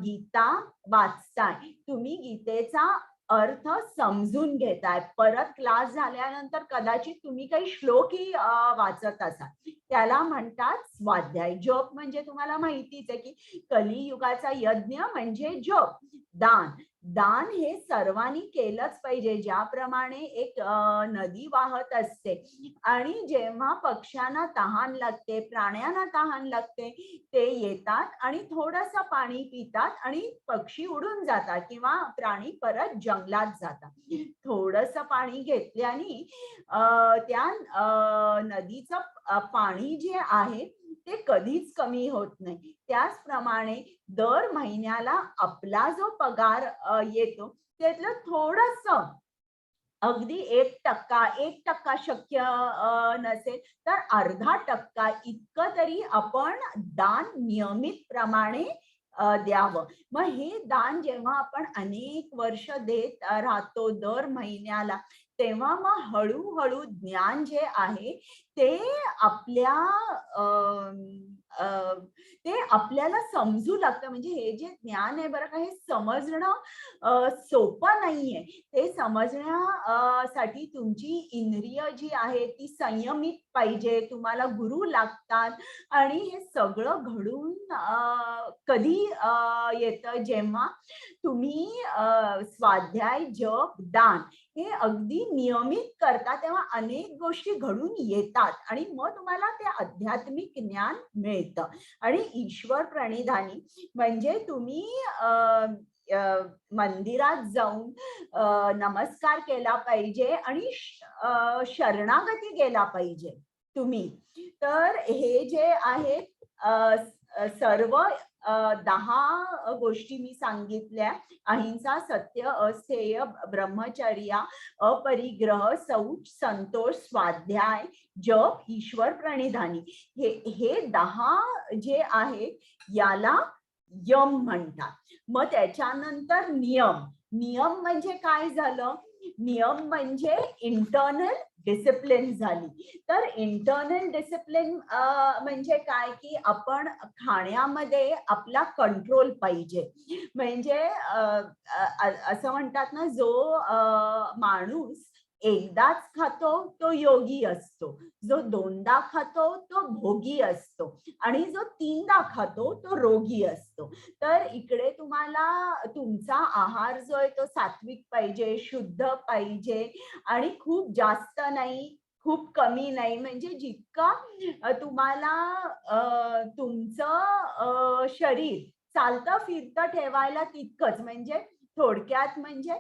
B: गीता वाचताय, तुम्ही गीतेचा अर्थ समजून घेताय. परत क्लास झाल्यानंतर कदाचित तुम्ही काही श्लोकही वाचत असाल, त्याला म्हणतात स्वाध्याय. जप म्हणजे तुम्हाला माहितीच आहे की कलियुगाचा यज्ञ म्हणजे जप. दान, दान हे सर्वांनी केलंच पाहिजे. ज्याप्रमाणे एक नदी वाहत असते आणि जेव्हा पक्ष्यांना तहान लागते, प्राण्यांना तहान लागते, ते येतात आणि थोडंसं पाणी पितात आणि पक्षी उडून जातात किंवा प्राणी परत जंगलात जातात. थोडंसं पाणी घेतल्याने त्या नदीचं पाणी जे आहे ते कधीच कमी होत नाही. त्याचप्रमाणे दर महिन्याला आपला जो पगार येतो त्यातलं थोडंसं, अगदी 1% शक्य नसेल तर 0.5% इतकं तरी आपण दान नियमित प्रमाणे द्यावं. मग हे दान जेव्हा आपण अनेक वर्ष देत राहतो दर महिन्याला, तेव्हा मग हळूहळू ज्ञान जे आहे ते आपल्याला समजू लागतं. म्हणजे हे जे ज्ञान आहे बरं का, हे समजणं सोपं नाहीये. ते समजण्यासाठी तुमची इंद्रिय जी आहे ती संयमित पाहिजे, तुम्हाला गुरु लागतात. आणि हे सगळं घडून कधी येतं? जेव्हा तुम्ही स्वाध्याय, जप, दान हे अगदी नियमित करता, तेव्हा अनेक गोष्टी घडून येतात आणि मग तुम्हाला ते आध्यात्मिक ज्ञान मिळतं. आणि ईश्वर प्रणिधानी म्हणजे तुम्ही मंदिरात जाऊन नमस्कार केला पाहिजे आणि शरणागती गेला पाहिजे तुम्ही. तर हे जे आहेत सर्व 10 गोष्टी मी सांगितल्या, अहिंसा, सत्य, अस्थेय, ब्रह्मचर्या, अपरिग्रह, शौच, संतोष, स्वाध्याय, जप, ईश्वर प्रणिधानी, हे 10 जे आहे याला यम म्हणतात. मग त्याच्यानंतर नियम. नियम म्हणजे काय झालं? नियम म्हणजे इंटरनल डिसिप्लिन झाली. तर इंटरनल डिसिप्लिन म्हणजे काय? की आपण खाण्यामध्ये आपला कंट्रोल पाहिजे. म्हणजे असं म्हणतात ना, जो माणूस एकदाच खातो तो योगी असतो, जो दोनदा खातो तो भोगी असतो आणि जो तीनदा खातो तो रोगी असतो. तर इकडे तुम्हाला तुमचा आहार जो आहे तो सात्विक पाहिजे, शुद्ध पाहिजे आणि खूप जास्त नाही, खूप कमी नाही. म्हणजे जितका तुम्हाला तुमचं शरीर चालतं फिरतं ठेवायला तितकंच, म्हणजे थोडक्यात म्हणजे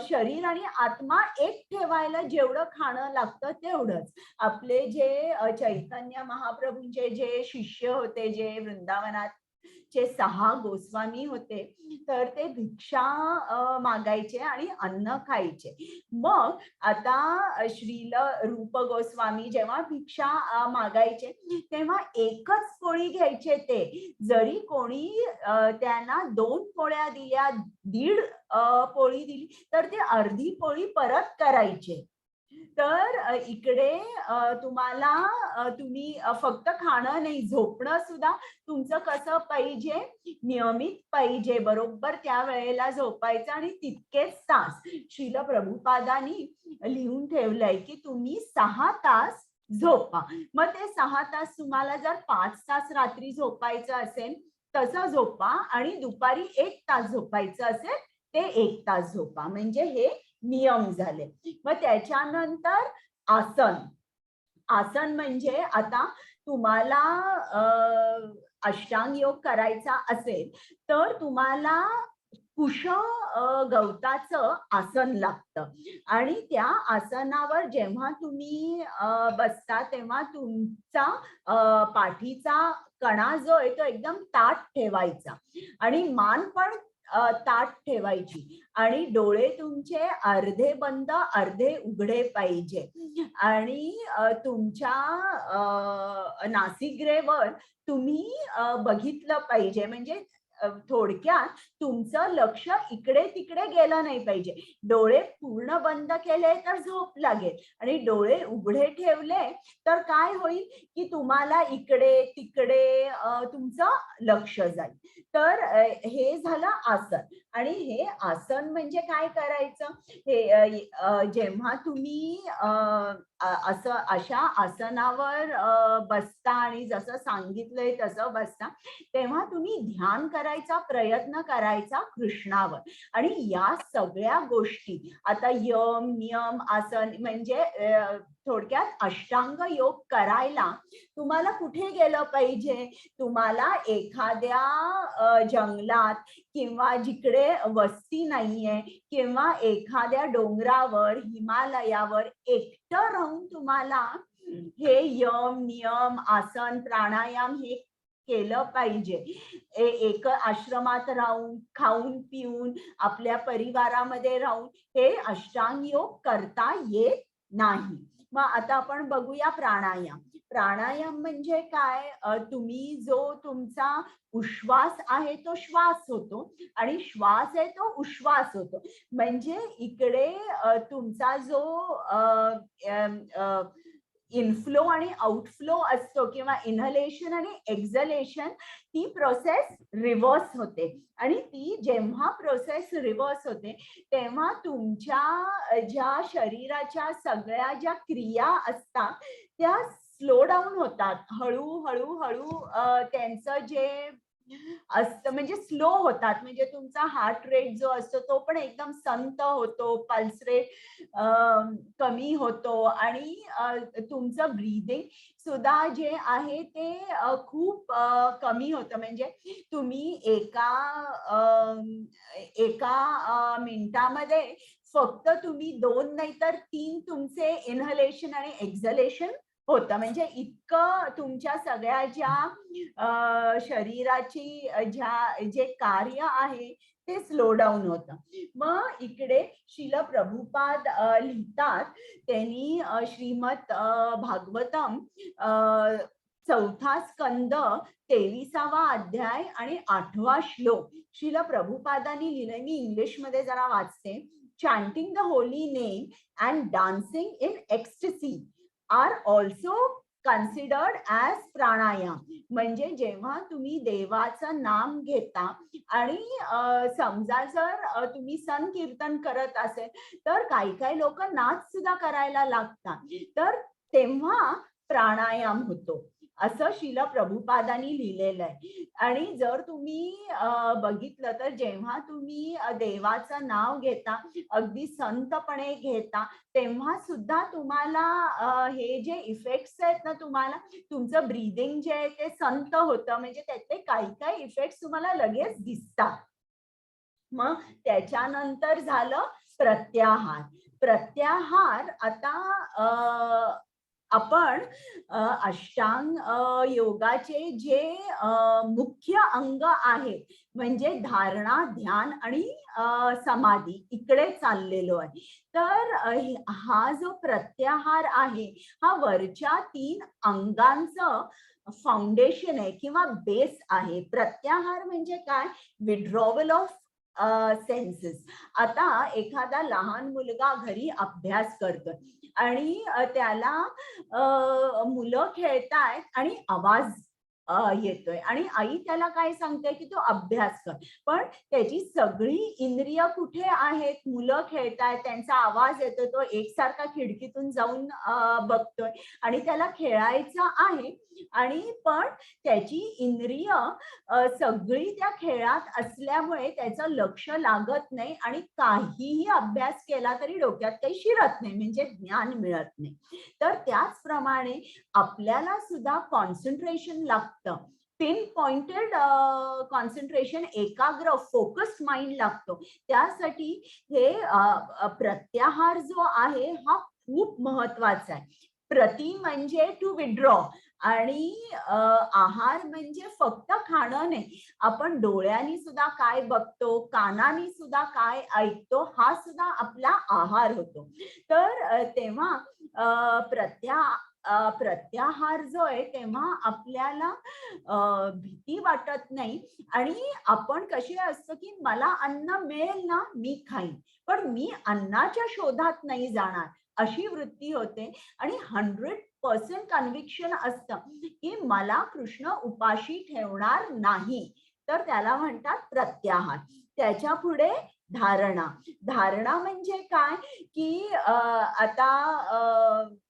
B: शरीर आणि आत्मा एक ठेवायला जेवढं खाणं लागतं तेवढंच. आपले जे चैतन्य महाप्रभूंचे जे शिष्य होते, जे वृंदावनात चे 6 गोस्वामी होते, तर ते भिक्षा मागायचे आणि अन्न खायचे. मग आता श्रील रूप गोस्वामी जेव्हा भिक्षा मागायचे तेव्हा एकच पोळी घ्यायचे ते. जरी कोणी त्यांना 2 पोळ्या दिल्या, 1.5 पोळी दिली, तर ते अर्धी पोळी परत करायचे. तर इकडे तुम्हाला तुम्ही फक्त खाणं नाही, झोपणं सुद्धा तुमचं कसं पाहिजे, नियमित पाहिजे. बरोबर त्या वेळेला झोपायचं आणि तितकेच तास श्रील प्रभुपादांनी लिहून ठेवलंय की तुम्ही 6 तास झोपा. मग ते 6 तास तुम्हाला जर 5 तास रात्री झोपायचं असेल तसं झोपा आणि दुपारी 1 तास झोपायचं असेल ते 1 तास झोपा. म्हणजे हे नियम झाले. मग त्याच्यानंतर आसन. आसन म्हणजे आता तुम्हाला अष्टांग योग करायचा असेल तर तुम्हाला कुश गवताचं आसन लागतं आणि त्या आसनावर जेव्हा तुम्ही बसता तेव्हा तुमचा पाठीचा कणा जो आहे तो एकदम ताठ ठेवायचा आणि मान पण ताठ ठेवायची आणि डोळे तुमचे अर्धे बंद अर्धे उघडे पाहिजे आणि तुमच्या नासिगरेवर तुम्ही बघितलं पाहिजे. म्हणजे थोडक्यात तुमचं लक्ष इकडे तिकडे गेलं नाही पाहिजे. डोळे पूर्ण बंद केले तर झोप लागेल आणि डोळे उघडे ठेवले तर काय होईल की तुम्हाला इकडे तिकडे तुमचं लक्ष जाईल. तर हे झालं आसन. आणि हे आसन म्हणजे काय करायचं, हे जेव्हा तुम्ही असं अशा आसनावर बसता आणि जसं सांगितलंय तसं बसता तेव्हा तुम्ही ध्यान करायचा प्रयत्न करायचा कृष्णावर. आणि या सगळ्या गोष्टी आता यम नियम आसन म्हणजे थोडक्यात अष्टांग योग करायला तुम्हाला कुठे गेलं पाहिजे, तुम्हाला एखाद्या जंगलात किंवा जिकडे वस्ती नाहीये किंवा एखाद्या डोंगरावर हिमालयावर एकटं राहून तुम्हाला हे यम नियम आसन प्राणायाम हे केलं पाहिजे. एक आश्रमात राहून खाऊन पिऊन आपल्या परिवारामध्ये राहून हे अष्टांग योग करता येत नाही. मग आता आपण बघूया प्राणायाम. प्राणायाम म्हणजे काय, तुम्ही जो तुमचा उश्वास आहे तो श्वास होतो आणि श्वास आहे तो उश्वास होतो. म्हणजे इकडे तुमचा जो इनफ्लो आणि आउटफ्लो असतो किंवा इनहलेशन आणि एक्झलेशन, ती प्रोसेस रिव्हर्स होते आणि ती जेव्हा प्रोसेस रिव्हर्स होते तेव्हा तुमच्या ज्या शरीराच्या सगळ्या ज्या क्रिया असतात त्या स्लो डाऊन होतात. हळूहळू हळू त्यांचं जे असतं म्हणजे स्लो होतात. म्हणजे तुमचा हार्ट रेट जो असतो तो पण एकदम संत होतो, पल्स रेट कमी होतो आणि तुमचं ब्रीदिंग सुद्धा जे आहे ते खूप कमी होतं. म्हणजे तुम्ही एका मिनिटामध्ये फक्त तुम्ही 2 नाही तर 3 तुमचे इनहलेशन आणि एक्झलेशन होतं. म्हणजे इतकं तुमच्या सगळ्या ज्या शरीराची जे कार्य आहे ते स्लो डाऊन होतं. मग इकडे श्रील प्रभुपाद लिहितात, त्यांनी श्रीमद भागवतम 4था स्कंद 23वा अध्याय आणि 8वा श्लोक श्रील प्रभुपादांनी लिहिलंय. मी इंग्लिश मध्ये जरा वाचते. chanting the holy name and dancing in ecstasy are also considered as pranayama. म्हणजे जेव्हा तुम्ही देवाचं नाम घेता आणि समजा जर तुम्ही संकीर्तन करत असेल तर काही लोक नाच सुद्धा करायला लागतात, तर तेव्हा प्राणायाम होतो असं श्रील प्रभुपादांनी लिहिलेलं आहे. आणि जर तुम्ही बघितलं तर जेव्हा तुम्ही देवाचं नाव घेता, अगदी संतपणे घेता, तेव्हा सुद्धा तुम्हाला हे जे इफेक्ट्स आहेत ना, तुम्हाला तुमचं ब्रीदिंग जे आहे ते संत होतं, म्हणजे त्यातले काही इफेक्ट्स तुम्हाला लगेच दिसतात. मग त्याच्यानंतर झालं प्रत्याहार. प्रत्याहार आता आपण अष्टांग योगाचे जे मुख्य अंग आहेत म्हणजे धारणा, ध्यान आणि समाधी इकडे चाललेलो आहे. तर हा जो प्रत्याहार आहे हा वरच्या 3 अंगांचं फाउंडेशन आहे किंवा बेस आहे. प्रत्याहार म्हणजे काय? Withdrawal of census. आता एखादा लहान मुलगा घरी अभ्यास करतोय आणि त्याला मुलं खेळतायत आणि आवाज येतोय आणि आई त्याला काय सांगते की तू अभ्यास कर, पण त्याची सगळी इंद्रिय कुठे आहेत? मुलं खेळतायत, त्यांचा आवाज येतोय, तो एकसारखा खिडकीतून जाऊन बघतोय आणि त्याला खेळायचं आहे, आणि पण त्याची इंद्रिय सगळी त्या खेळात असल्यामुळे त्याचं लक्ष लागत नाही आणि काहीही अभ्यास केला तरी डोक्यात काही शिरत नाही, म्हणजे ज्ञान मिळत नाही. तर त्याचप्रमाणे आपल्याला सुद्धा कॉन्सन्ट्रेशन लागतं, पिन पॉइंटेड कॉन्सन्ट्रेशन, एकाग्र फोकस्ड माइंड लागतो. त्यासाठी हे प्रत्याहार जो आहे हा खूप महत्वाचा आहे. प्रति म्हणजे टू विड्रॉ आणि आहार म्हणजे फक्त खाणं नाही, आपण डोळ्यांनी सुद्धा काय बघतो, कानानी सुद्धा काय ऐकतो, हा सुद्धा आपला आहार होतो. तर तेव्हा प्रत्याहार जो आहे तेव्हा आपल्याला भीती वाटत नाही आणि आपण कसे असतो की मला अन्न मिळेल ना मी खाईन, पण मी अन्नाच्या शोधात नाही जाणार अशी वृत्ती होते आणि 100% कन्व्हिक्शन असतं की मला कृष्ण उपाशी ठेवणार नाही, तर त्याला म्हणतात प्रत्याहार. त्याच्या पुढे धारणा. धारणा म्हणजे काय की आता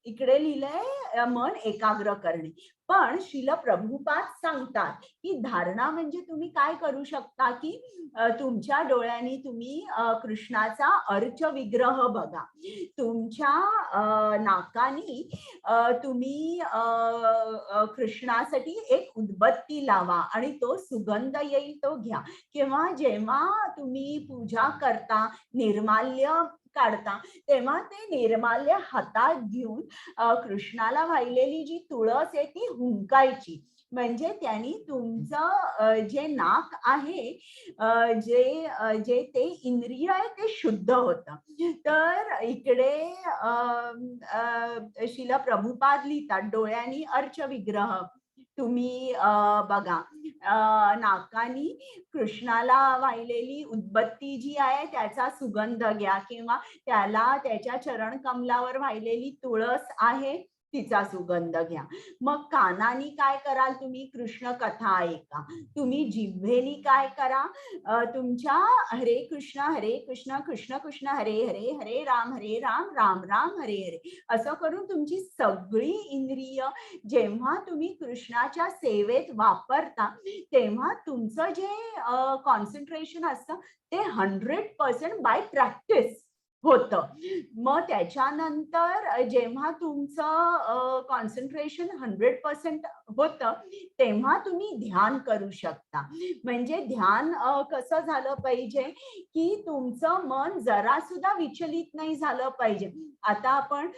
B: इकडे लिहिलंय मन एकाग्र करणे, पण श्रील प्रभुपाद सांगतात की धारणा म्हणजे तुम्ही काय करू शकता की तुमच्या डोळ्यांनी तुम्ही कृष्णाचा अर्च विग्रह बघा, तुमच्या नाकानी तुम्ही कृष्णासाठी एक उदबत्ती लावा आणि तो सुगंध येईल तो घ्या, किंवा जेव्हा तुम्ही पूजा करता निर्माल्य काढता तेव्हा ते निर्माल्य हातात घेऊन कृष्णाला वाहिलेली जी तुळस आहे ती हुंकायची, म्हणजे त्यांनी तुमचं जे नाक आहे जे ते इंद्रिय आहे ते शुद्ध होतं. तर इकडे श्रील प्रभुपाद लिहितात डोळ्यांनी अर्च विग्रह तुम्ही बघा, नाकानी कृष्णाला वाहिलेली उदबत्ती जी आहे त्याचा सुगंध घ्या, किंवा त्याला त्याच्या चरण कमलावर वाहिलेली तुळस आहे तिचा सुगंध घ्या. मग कानानी काय कराल तुम्ही? कृष्ण कथा ऐका. तुम्ही जिव्हेनी काय करा? तुमच्या हरे कृष्ण कृष्ण कृष्ण हरे हरे, हरे राम राम राम हरे हरे असं करून तुमची सगळी इंद्रिय जेव्हा तुम्ही कृष्णाच्या सेवेत वापरता तेव्हा तुमचं जे कॉन्सन्ट्रेशन असतं ते 100% बाय प्रॅक्टिस होतं. मग त्याच्यानंतर जेव्हा तुमचं कॉन्सन्ट्रेशन 100% होतं तेव्हा तुम्ही ध्यान करू शकता. म्हणजे ध्यान कसं झालं पाहिजे की तुमचं मन जरा सुद्धा विचलित नाही झालं पाहिजे. आता आपण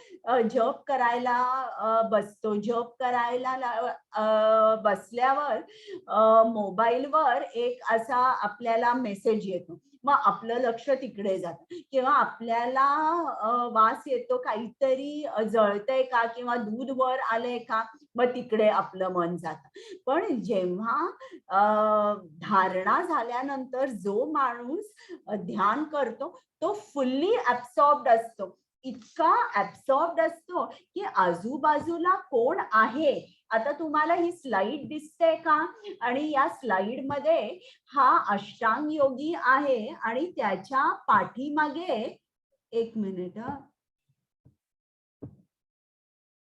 B: जप करायला बसतो, जप करायला बसल्यावर मोबाईलवर एक असा आपल्याला मेसेज येतो, मग आपलं लक्ष तिकडे जातं, किंवा आपल्याला वास येतो काहीतरी जळतंय का किंवा दूध वर आलंय का, मग तिकडे आपलं मन जातं. पण जेव्हा धारणा झाल्यानंतर जो माणूस ध्यान करतो तो फुल्ली ऍब्सॉर्ब्ड असतो, इतका इतका ऍब्सॉर्ब्ड असतो की आजूबाजूला कोण आहे. आता तुम्हाला ही स्लाइड दिसते का? आणि या स्लाइड मध्ये हा अष्टांग योगी आहे आणि त्याच्या पाठीमागे, एक मिनिट,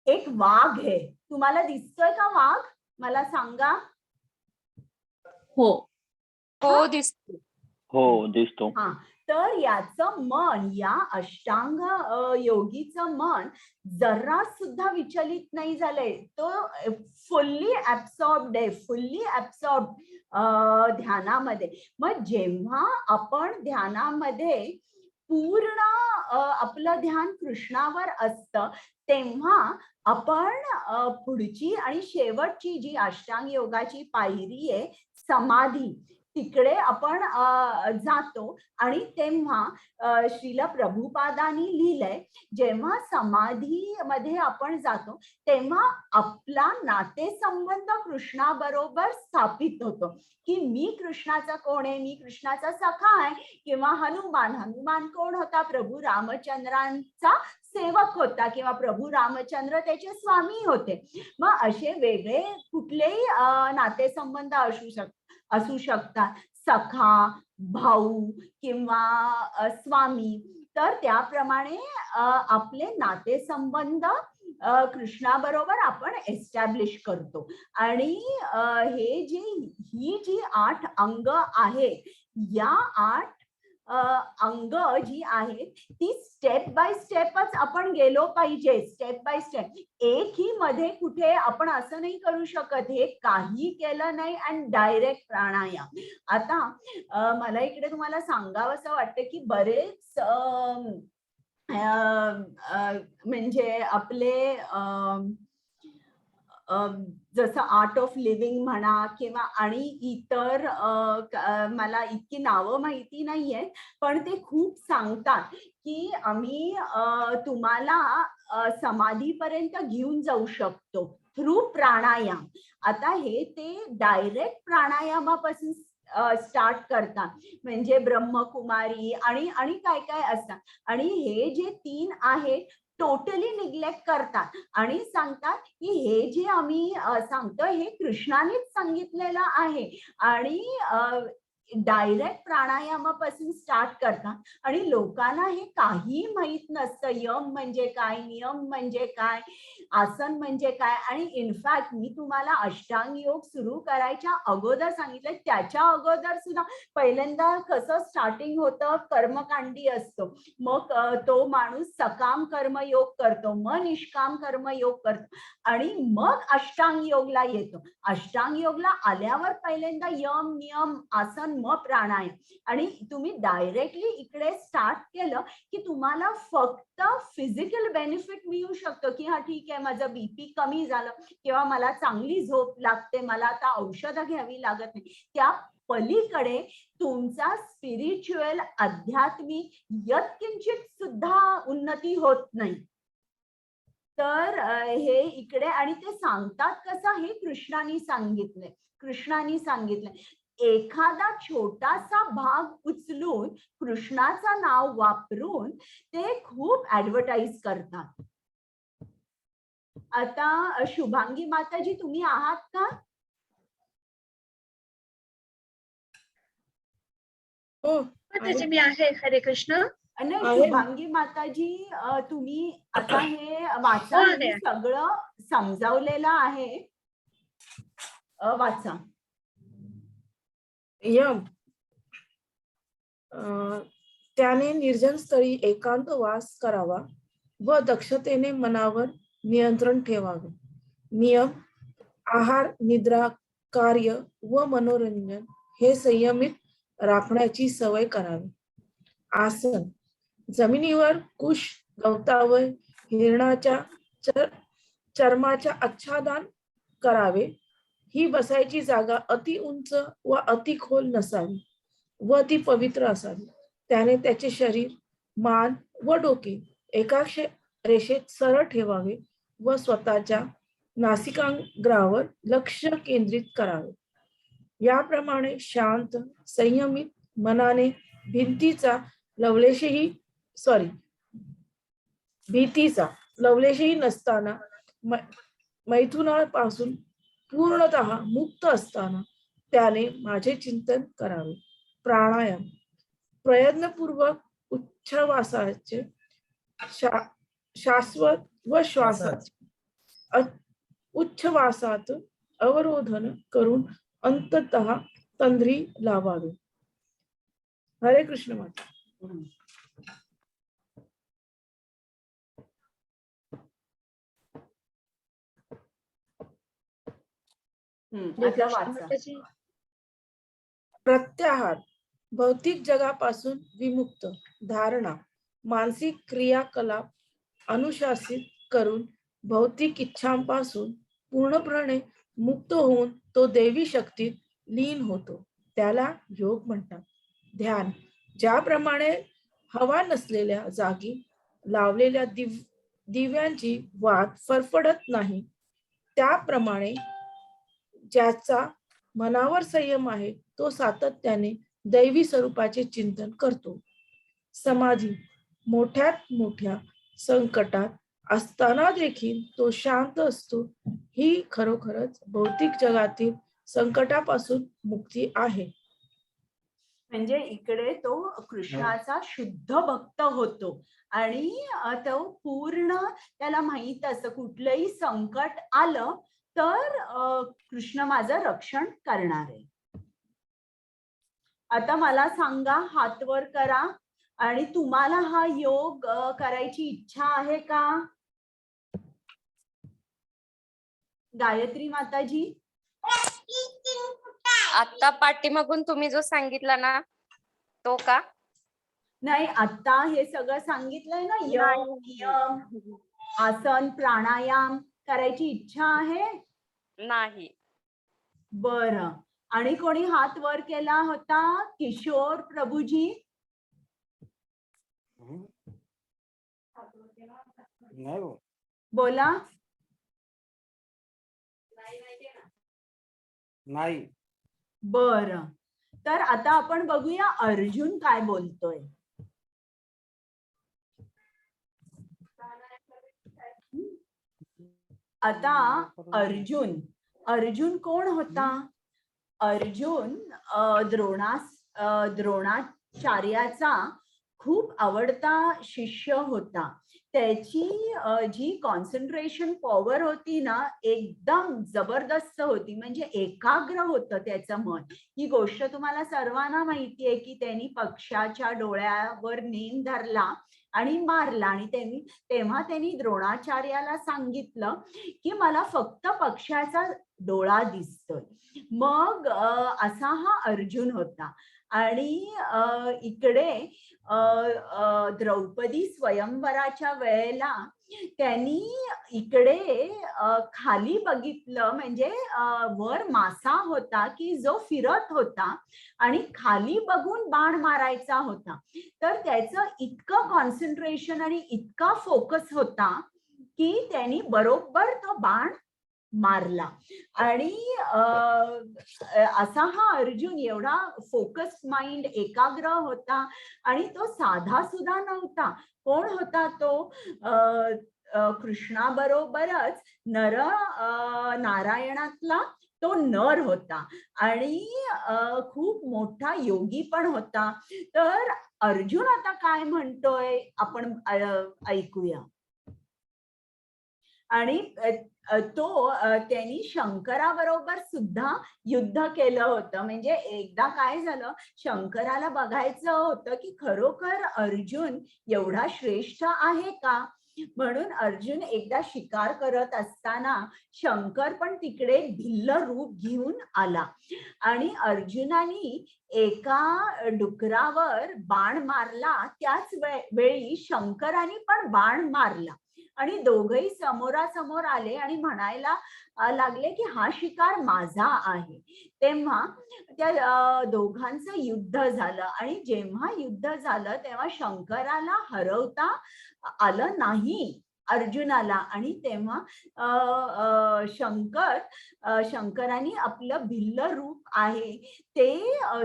B: एक वाघ आहे. तुम्हाला दिसतोय का वाघ? मला सांगा.
D: हो. हो दिसतो.
H: हो दिसतो.
B: हा, तर याचं मन, या अष्टांग योगीचं मन जरा सुद्धा विचलित नाही झालंय. तो फुल्ली ऍब्सॉर्ब्ड आहे, फुल्ली ऍब्सॉर्ब्ड ध्यानामध्ये. मग जेव्हा आपण ध्यानामध्ये पूर्ण आपलं ध्यान कृष्णावर असतं, तेव्हा आपण पुढची आणि शेवटची जी अष्टांग योगाची पायरी आहे, समाधी, तिकडे आपण जातो. आणि तेव्हा श्रील प्रभुपादांनी लिहिलंय, जेव्हा समाधीमध्ये आपण जातो तेव्हा आपला नातेसंबंध कृष्णाबरोबर स्थापित होतो, की मी कृष्णाचा कोण आहे, मी कृष्णाचा सखा आहे. किंवा हनुमान कोण होता? प्रभू रामचंद्रांचा सेवक होता, किंवा प्रभू रामचंद्र त्याचे स्वामी होते. मग असे वेगळे कुठलेही नातेसंबंध असू शकतात, सखा, भाऊ किंवा स्वामी. तर त्याप्रमाणे आपले नातेसंबंध कृष्णाबरोबर आपण एस्टॅब्लिश करतो. आणि ही जी 8 अंग आहेत, या 8 अंग जी आहेत ती स्टेप बाय स्टेपच आपण गेलो पाहिजे, स्टेप बाय स्टेप. एकही मध्ये कुठे आपण असं नाही करू शकत, हे काही केलं नाही आणि डायरेक्ट प्राणायाम. आता मला इकडे तुम्हाला सांगावं असं वाटतं की बरेच म्हणजे आपले जसं आर्ट ऑफ लिव्हिंग म्हणा, किंवा आणि इतर मला इतकी नावं माहिती नाहीये, पण ते खूप सांगतात की आम्ही तुम्हाला समाधीपर्यंत घेऊन जाऊ शकतो थ्रू प्राणायाम. आता हे ते डायरेक्ट प्राणायामापासून स्टार्ट करतात, म्हणजे ब्रह्मकुमारी आणि काय काय असतात. आणि हे जे 3 आहेत टोटली निग्लेक्ट करतात आणि सांगतात की हे जे आम्ही सांगतो हे कृष्णानेच सांगितलेलं आहे. आणि डायरेक्ट प्राणायामापासून स्टार्ट करतात. आणि लोकांना हे काही माहित नसतं, यम म्हणजे काय, नियम म्हणजे काय, आसन म्हणजे काय. आणि इनफॅक्ट मी तुम्हाला अष्टांग योग सुरू करायच्या अगोदर सांगितलं, त्याच्या अगोदर सुद्धा पहिल्यांदा कसं स्टार्टिंग होतं, कर्मकांडी असतो, मग तो माणूस सकाम कर्मयोग करतो, मग निष्काम कर्मयोग करतो, आणि मग अष्टांग योगला येतो. अष्टांग योगला आल्यावर पहिल्यांदा यम, नियम, आसन, मग प्राणायाम. आणि तुम्ही डायरेक्टली इकडे स्टार्ट केलं की तुम्हाला फक्त फिजिकल बेनिफिट मिळू शकतो, की हा ठीक आहे, माझं बीपी कमी झालं, किंवा मला चांगली झोप लागते, मला आता औषधं घ्यावी लागत नाही. त्या पलीकडे तुमचा स्पिरिच्युअल, आध्यात्मिक यत्किंचित सुद्धा उन्नती होत नाही. तर हे इकडे, आणि ते सांगतात कसं, हे कृष्णाने सांगितलंय. एखादा छोटासा भाग उचलून कृष्णाचं नाव वापरून ते खूप ऍडव्हर्टाइज करतात. आता शुभांगी माताजी तुम्ही आहात का?
A: हो त्याचे मी आहे. हरे कृष्ण.
B: नाही, शुभांगी माताजी तुम्ही आता हे वाचा, मी सगळं समजावलेलं आहे, वाचा.
I: यम त्याने निर्जन स्थळी एकांत वास करावा व दक्षतेने मनावर नियंत्रण ठेवावे. नियम: आहार, निद्रा, कार्य व मनोरंजन हे संयमित राखण्याची सवय करावी. आसन: जमिनीवर कुश, गवतावर हिरणाच्या चर्माच्या आच्छादन करावे. ही बसायची जागा अति उंच व अति खोल नसावी व ती पवित्र असावी. त्याने त्याचे शरीर, मान व डोके एका रेषेत सरळ ठेवावे व स्वतःच्या नासिकाग्रावर लक्ष केंद्रित करावे. याप्रमाणे शांत, संयमित मनाने भिंतीचा भीतीचा लवलेशही नसताना मैथुनापासून पूर्णतः मुक्त असताना त्याने माझे चिंतन करावे. प्राणायाम प्रयत्नपूर्वक उच्छ्वासाचे शाश्वत व श्वासाचे उच्छ्वासात अवरोधन करून अंततः तंद्री लावावे. हरे कृष्ण माता.
B: आता वाचा.
I: प्रत्याहार भौतिक जगापासून विमुक्त धारणा मानसिक क्रियाकलाप अनुशासित करून भौतिक इच्छांपासून पूर्णपणे मुक्त होऊन तो दैवी शक्तीत लीन होतो. त्याला योग म्हणतात. ध्यान ज्याप्रमाणे हवा नसलेल्या जागी लावलेल्या दिव्यांची वात फरफडत नाही, त्याप्रमाणे ज्याचा मनावर संयम आहे तो सातत्याने दैवी स्वरूपाचे चिंतन करतो. समाधी मोठ्यात मोठ्या संकटात असताना देखील तो शांत असतो. ही खरोखरच भौतिक जगातील संकटापासून मुक्ती आहे.
B: म्हणजे इकडे तो कृष्णाचा शुद्ध भक्त होतो आणि तो पूर्ण त्याला माहित असतं कुठलंही संकट आलं तर कृष्ण माझं रक्षण करणार आहे. आता मला सांगा, हात वर करा. आणि तुम्हाला हा योग करायची इच्छा आहे का? गायत्री माताजी.
D: आता पाठीमागून तुम्ही जो सांगितला ना तो का?
B: नाही, आता हे सगळं सांगितलंय ना, योग नियम आसन प्राणायाम करायची इच्छा आहे?
D: नाही.
B: बरं. आणि कोणी हात वर केला होता? किशोर प्रभूजी. बोला.
H: नाही.
B: बरं. तर आता आपण बघूया अर्जुन काय बोलतोय. आता अर्जुन कोण होता? अर्जुन द्रोणाचार्याचा खूप आवडता शिष्य होता. त्याची जी कॉन्सन्ट्रेशन पॉवर होती ना, एकदम जबरदस्त होती. म्हणजे एकाग्र होतं त्याचं मन. ही गोष्ट तुम्हाला सर्वांना माहिती आहे की त्यांनी पक्षाच्या डोळ्यावर नेम धरला आणि मारला. आणि तेव्हा त्यांनी द्रोणाचार्याला सांगितलं की मला फक्त पक्षाचा डोळा दिसतोय. मग असा हा अर्जुन होता. आणि इकडे द्रौपदी स्वयंवराच्या वेळेला त्यांनी इकडे खाली बघितलं. म्हणजे वर मासा होता की जो फिरत होता आणि खाली बघून बाण मारायचा होता. तर त्याचं इतकं कॉन्सन्ट्रेशन आणि इतका फोकस होता की त्यांनी बरोबर तो बाण मारला. आणि असा हा अर्जुन एवढा फोकस माइंड एकाग्र होता. आणि तो साधा सुद्धा नव्हता. कोण होता तो? कृष्णाबरोबरच नारायणातला तो नर होता आणि खूप मोठा योगी पण होता. तर अर्जुन आता काय म्हणतोय आपण ऐकूया. आणि तो त्यांनी शंकराबरोबर सुद्धा युद्ध केलं होतं. म्हणजे एकदा काय झालं, शंकराला बघायचं होतं की खरोखर अर्जुन एवढा श्रेष्ठ आहे का. म्हणून अर्जुन एकदा शिकार करत असताना शंकर पण तिकडे भिल्ल रूप घेऊन आला. आणि अर्जुनाने एका डुकरावर बाण मारला. त्याच वेळी शंकराने पण बाण मारला. आणि दोघही समोरासमोर आले आणि म्हणायला लागले की हा शिकार माझा आहे. तेव्हा त्या दोघांचं युद्ध झालं. आणि जेव्हा युद्ध झालं तेव्हा शंकराला हरवता आलं नाही. अर्जुनाला. आणि तेव्हा शंकराने आपलं भिल्ल रूप आहे ते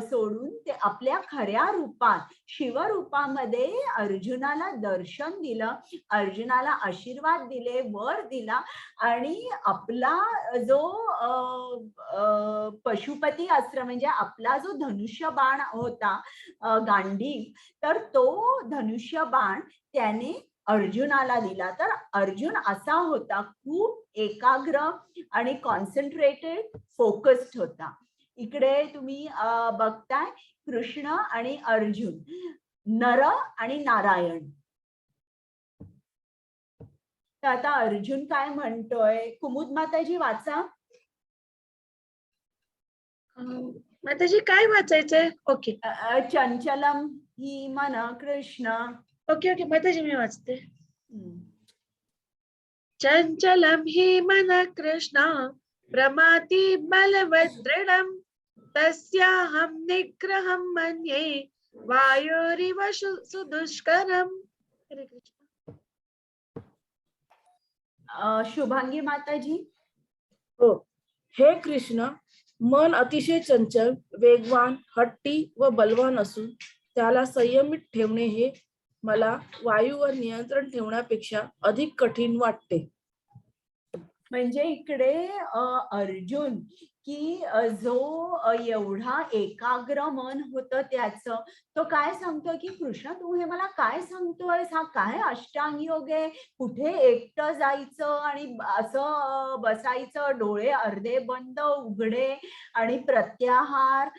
B: सोडून ते आपल्या खऱ्या रूपात शिवरूपामध्ये अर्जुनाला दर्शन दिलं, अर्जुनाला आशीर्वाद दिले, वर दिला. आणि आपला जो पशुपती अस्त्र म्हणजे आपला जो धनुष्य बाण होता गांडीव, तर तो धनुष्य बाण त्याने अर्जुनाला दिला. तर अर्जुन असा होता, खूप एकाग्र आणि कॉन्सन्ट्रेटेड, फोकस्ड होता. इकडे तुम्ही बघताय कृष्ण आणि अर्जुन, नर आणि नारायण. तर आता अर्जुन काय म्हणतोय, कुमुद माताजी वाचा.
A: माताजी काय वाचायचंय? ओके
B: चंचलम ही मन कृष्ण.
A: ओके ओके माताजी मी वाचते. चंचलम हि मन कृष्ण प्रमाति बलवत् दृढम् तस्याहं निग्रहं मन्ये वायोरिव सुदुष्करम्. हरे कृष्ण.
B: शुभांगी माताजी.
I: हो. हे कृष्ण, मन अतिशय चंचल, वेगवान, हट्टी व बलवान असून त्याला संयमित ठेवणे हे मला वायूवर नियंत्रण ठेवण्यापेक्षा अधिक कठीण वाटते.
B: म्हणजे इकडे अर्जुन की जो एवढा एकाग्र मन होतं त्याचं, तो काय सांगतोय की कृष्ण तू हे मला काय सांगतोय, हा काय अष्टांग योग आहे, कुठे एकटं जायचं आणि असं बसायचं, डोळे अर्धे बंद उघडे आणि प्रत्याहार,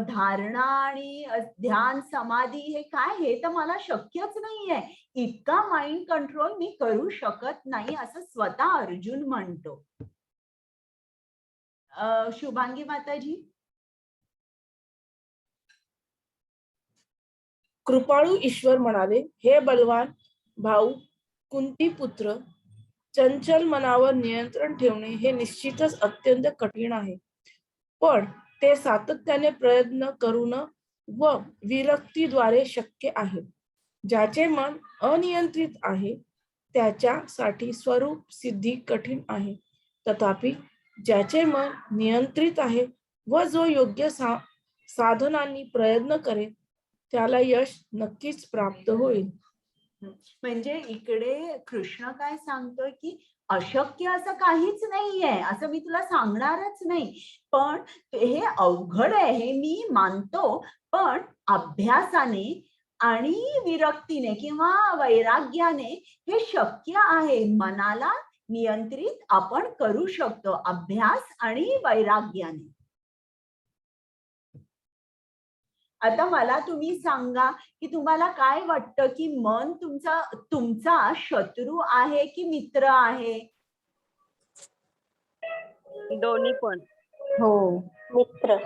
B: धारणा आणि ध्यान समाधी, हे काय, हे तर मला शक्यच नाहीये, इतका माइंड कंट्रोल मी करू शकत नाही, असं स्वतः अर्जुन म्हणतो. शुभांगी माताजी.
I: कृपाळू ईश्वर म्हणाले, हे बलवान भाऊ कुंती पुत्र, चंचल मनावर नियंत्रण ठेवणे हे निश्चितच अत्यंत कठीण आहे, पण ते सातत्याने प्रयत्न करून व विरक्तीद्वारे शक्य आहे. ज्याचे मन अनियंत्रित आहे त्याच्यासाठी स्वरूप सिद्धी कठीण आहे, तथापि ज्याचे मन नियंत्रित आहे व जो योग्य साधनांनी प्रयत्न करेल त्याला यश नक्कीच प्राप्त होईल.
B: म्हणजे इकडे कृष्ण काय सांगतोय की अशक्य असं काहीच नाहीये, असं मी तुला सांगणारच नाही, पण हे अवघड आहे हे मी मानतो, पण अभ्यासाने आणि विरक्तीने किंवा वैराग्याने हे शक्य आहे. मनाला नियंत्रित आपण करू शकतो अभ्यास आणि वैराग्याने. आता मला तुम्ही सांगा की तुम्हाला काय वाटतं की मन तुमचा शत्रू आहे की मित्र आहे?
E: दोन्ही पण.
H: हो,
C: मित्र.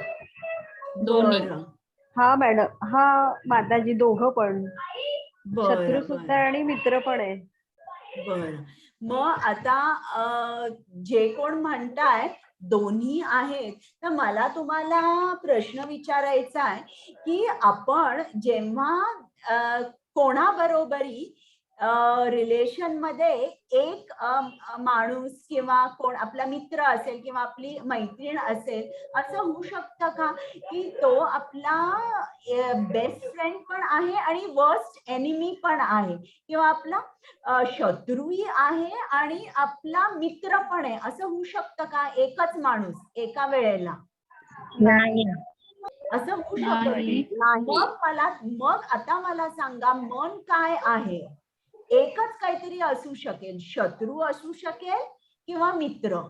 E: दोन्ही.
B: बरं.
H: हा मॅडम, हा माताजी, दोघं पण, शत्रू
B: बरं
H: सुद्धा
B: बरं
H: आहे आणि मित्र पण आहे.
B: बरं. मग आता जे कोण म्हणताय दोन्ही आहेत, तर मला तुम्हाला प्रश्न विचारायचा आहे की आपण जेव्हा कोणाबरोबरी रिलेशन मध्ये एक माणूस किंवा कोण आपला मित्र असेल किंवा आपली मैत्रीण असेल, असं होऊ शकतं का की तो आपला बेस्ट फ्रेंड पण आहे आणि वर्स्ट एनिमी पण आहे, किंवा आपला शत्रूही आहे आणि आपला मित्र पण आहे, असं होऊ शकतं का एकच माणूस एका वेळेला?
E: नाही.
B: असं होऊ शकत नाही. मग आता मला सांगा, मन काय आहे? एकच काहीतरी असू शकेल, शत्रू असू शकेल किंवा मित्र.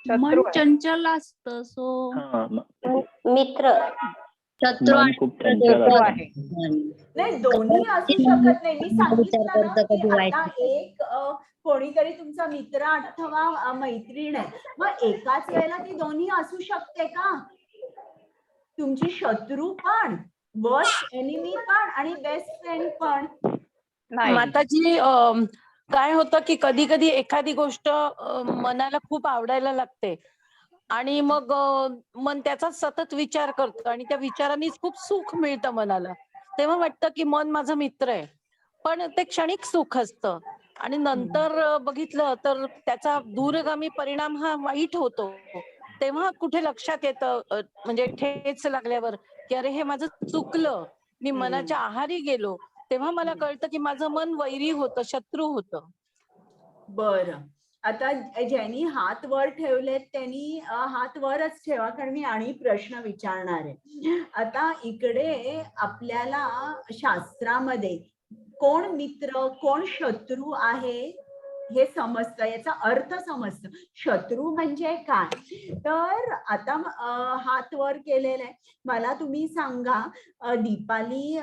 E: मन चंचल असतं, सो
C: मित्र.
D: शत्रू आणि
E: खूप
D: शत्रू
E: आहे.
B: नाही, दोन्ही असू शकत नाही. मी सांगितलं ना
D: करतं
B: की
D: कधी वाईट
B: आता एक कोणीतरी तुमचा मित्र अथवा मैत्रीण आहे, मग एकाच वेळेला ती दोन्ही असू शकते का? तुमची शत्रू पण, वर्स्ट एनिमी पण आणि बेस्ट फ्रेंड पण.
J: माताजी, काय होतं की कधी कधी एखादी गोष्ट मनाला खूप आवडायला लागते आणि मग मन त्याचा सतत विचार करतं आणि त्या विचारांनीच खूप सुख मिळतं मनाला, तेव्हा वाटतं की मन माझा मित्र आहे. पण ते क्षणिक सुख असतं आणि नंतर बघितलं तर त्याचा दूरगामी परिणाम हा वाईट होतो. तेव्हा कुठे लक्षात येतं म्हणजे ठेच लागल्यावर की अरे हे माझं चुकलं, मी मनाच्या आहारी गेलो, तेव्हा मला कळतं की माझं मन वैरी होतं, शत्रू होतं.
B: बरं. आता ज्यांनी हात वर ठेवलेत त्यांनी हात वरच ठेवा, कारण मी आणि प्रश्न विचारणार आहे. आता इकडे आपल्याला शास्त्रामध्ये कोण मित्र कोण शत्रू आहे हे समजतं, याचा अर्थ समजतं. शत्रू म्हणजे काय, तर आता हात वर केलेला आहे. मला तुम्ही सांगा दीपाली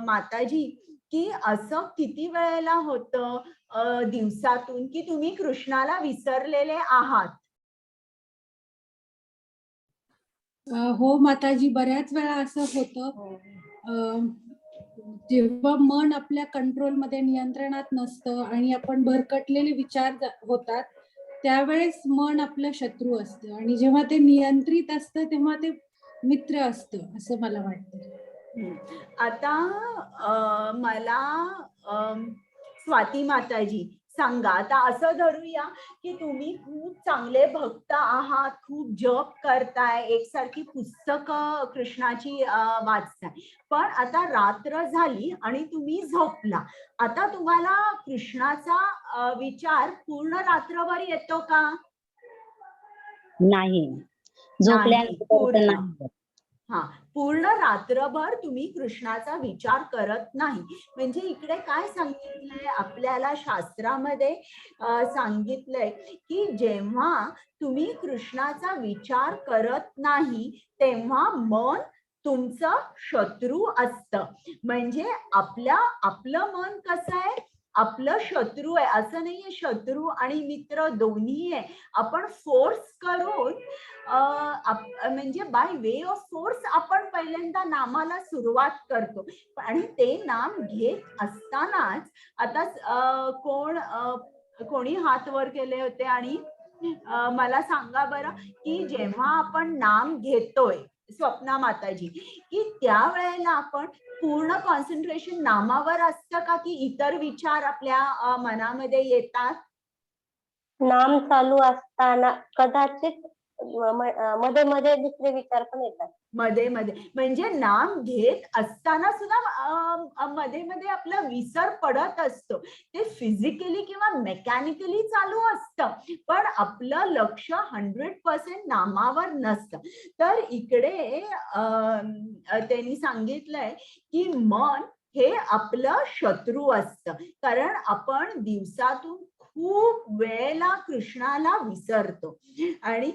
B: माताजी, की असं किती वेळेला होतं दिवसातून की तुम्ही कृष्णाला विसरलेले आहात?
K: हो माताजी, बऱ्याच वेळा असं होतं. जेव्हा मन आपल्या कंट्रोलमध्ये नियंत्रणात नसतं आणि आपण भरकटलेले विचार होतात, त्यावेळेस मन आपलं शत्रू असतं आणि जेव्हा ते नियंत्रित असतं तेव्हा ते मित्र असतं, असं मला वाटतं.
B: आता मला स्वाती माताजी सांगा, आता असं धरूया की तुम्ही खूप चांगले भक्त आहात, खूप जप करताय, एकसारखी पुस्तकं कृष्णाची वाचताय, पण आता रात्र झाली आणि तुम्ही झोपला. आता तुम्हाला कृष्णाचा विचार पूर्ण रात्रभर येतो का?
E: नाही, झोपल्यानंतर
B: पूर्ण.
E: नाही.
B: हा, पूर्ण रात्रभर तुम्ही कृष्णाचा विचार करत नाही. म्हणजे इकडे काय सांगितलंय आपल्याला शास्त्रामध्ये, सांगितलंय की जेव्हा तुम्ही कृष्णाचा विचार करत नाही तेव्हा मन तुमचं शत्रू असतं. म्हणजे आपलं मन कसं आहे, आपलं शत्रू आहे. असं नाहीये शत्रू आणि मित्र दोन्ही आहे. आपण फोर्स करून म्हणजे बाय वे ऑफ फोर्स आपण पहिल्यांदा नामाला सुरुवात करतो, आणि ते नाम घेत असतानाच आता कोणी हात वर केले होते आणि मला सांगा बरं की जेव्हा आपण नाम घेतोय, स्वप्ना माताजी, की त्यावेळेला आपण पूर्ण कॉन्सन्ट्रेशन नामावर असतं का की इतर विचार आपल्या मनामध्ये येतात?
C: नाम चालू असताना कदाचित मध्ये मध्ये दुसरे विचार पण येतात.
B: मध्ये मध्ये म्हणजे नाम घेत असताना सुद्धा मध्ये मध्ये आपला विसर पडत असतो. ते फिजिकली किंवा मेकॅनिकली चालू असतं, पण आपलं लक्ष 100% नामावर नसतं. तर इकडे त्यांनी सांगितलंय की मन हे आपलं शत्रू असतं, कारण आपण दिवसातून खूप वेळेला कृष्णाला विसरतो. आणि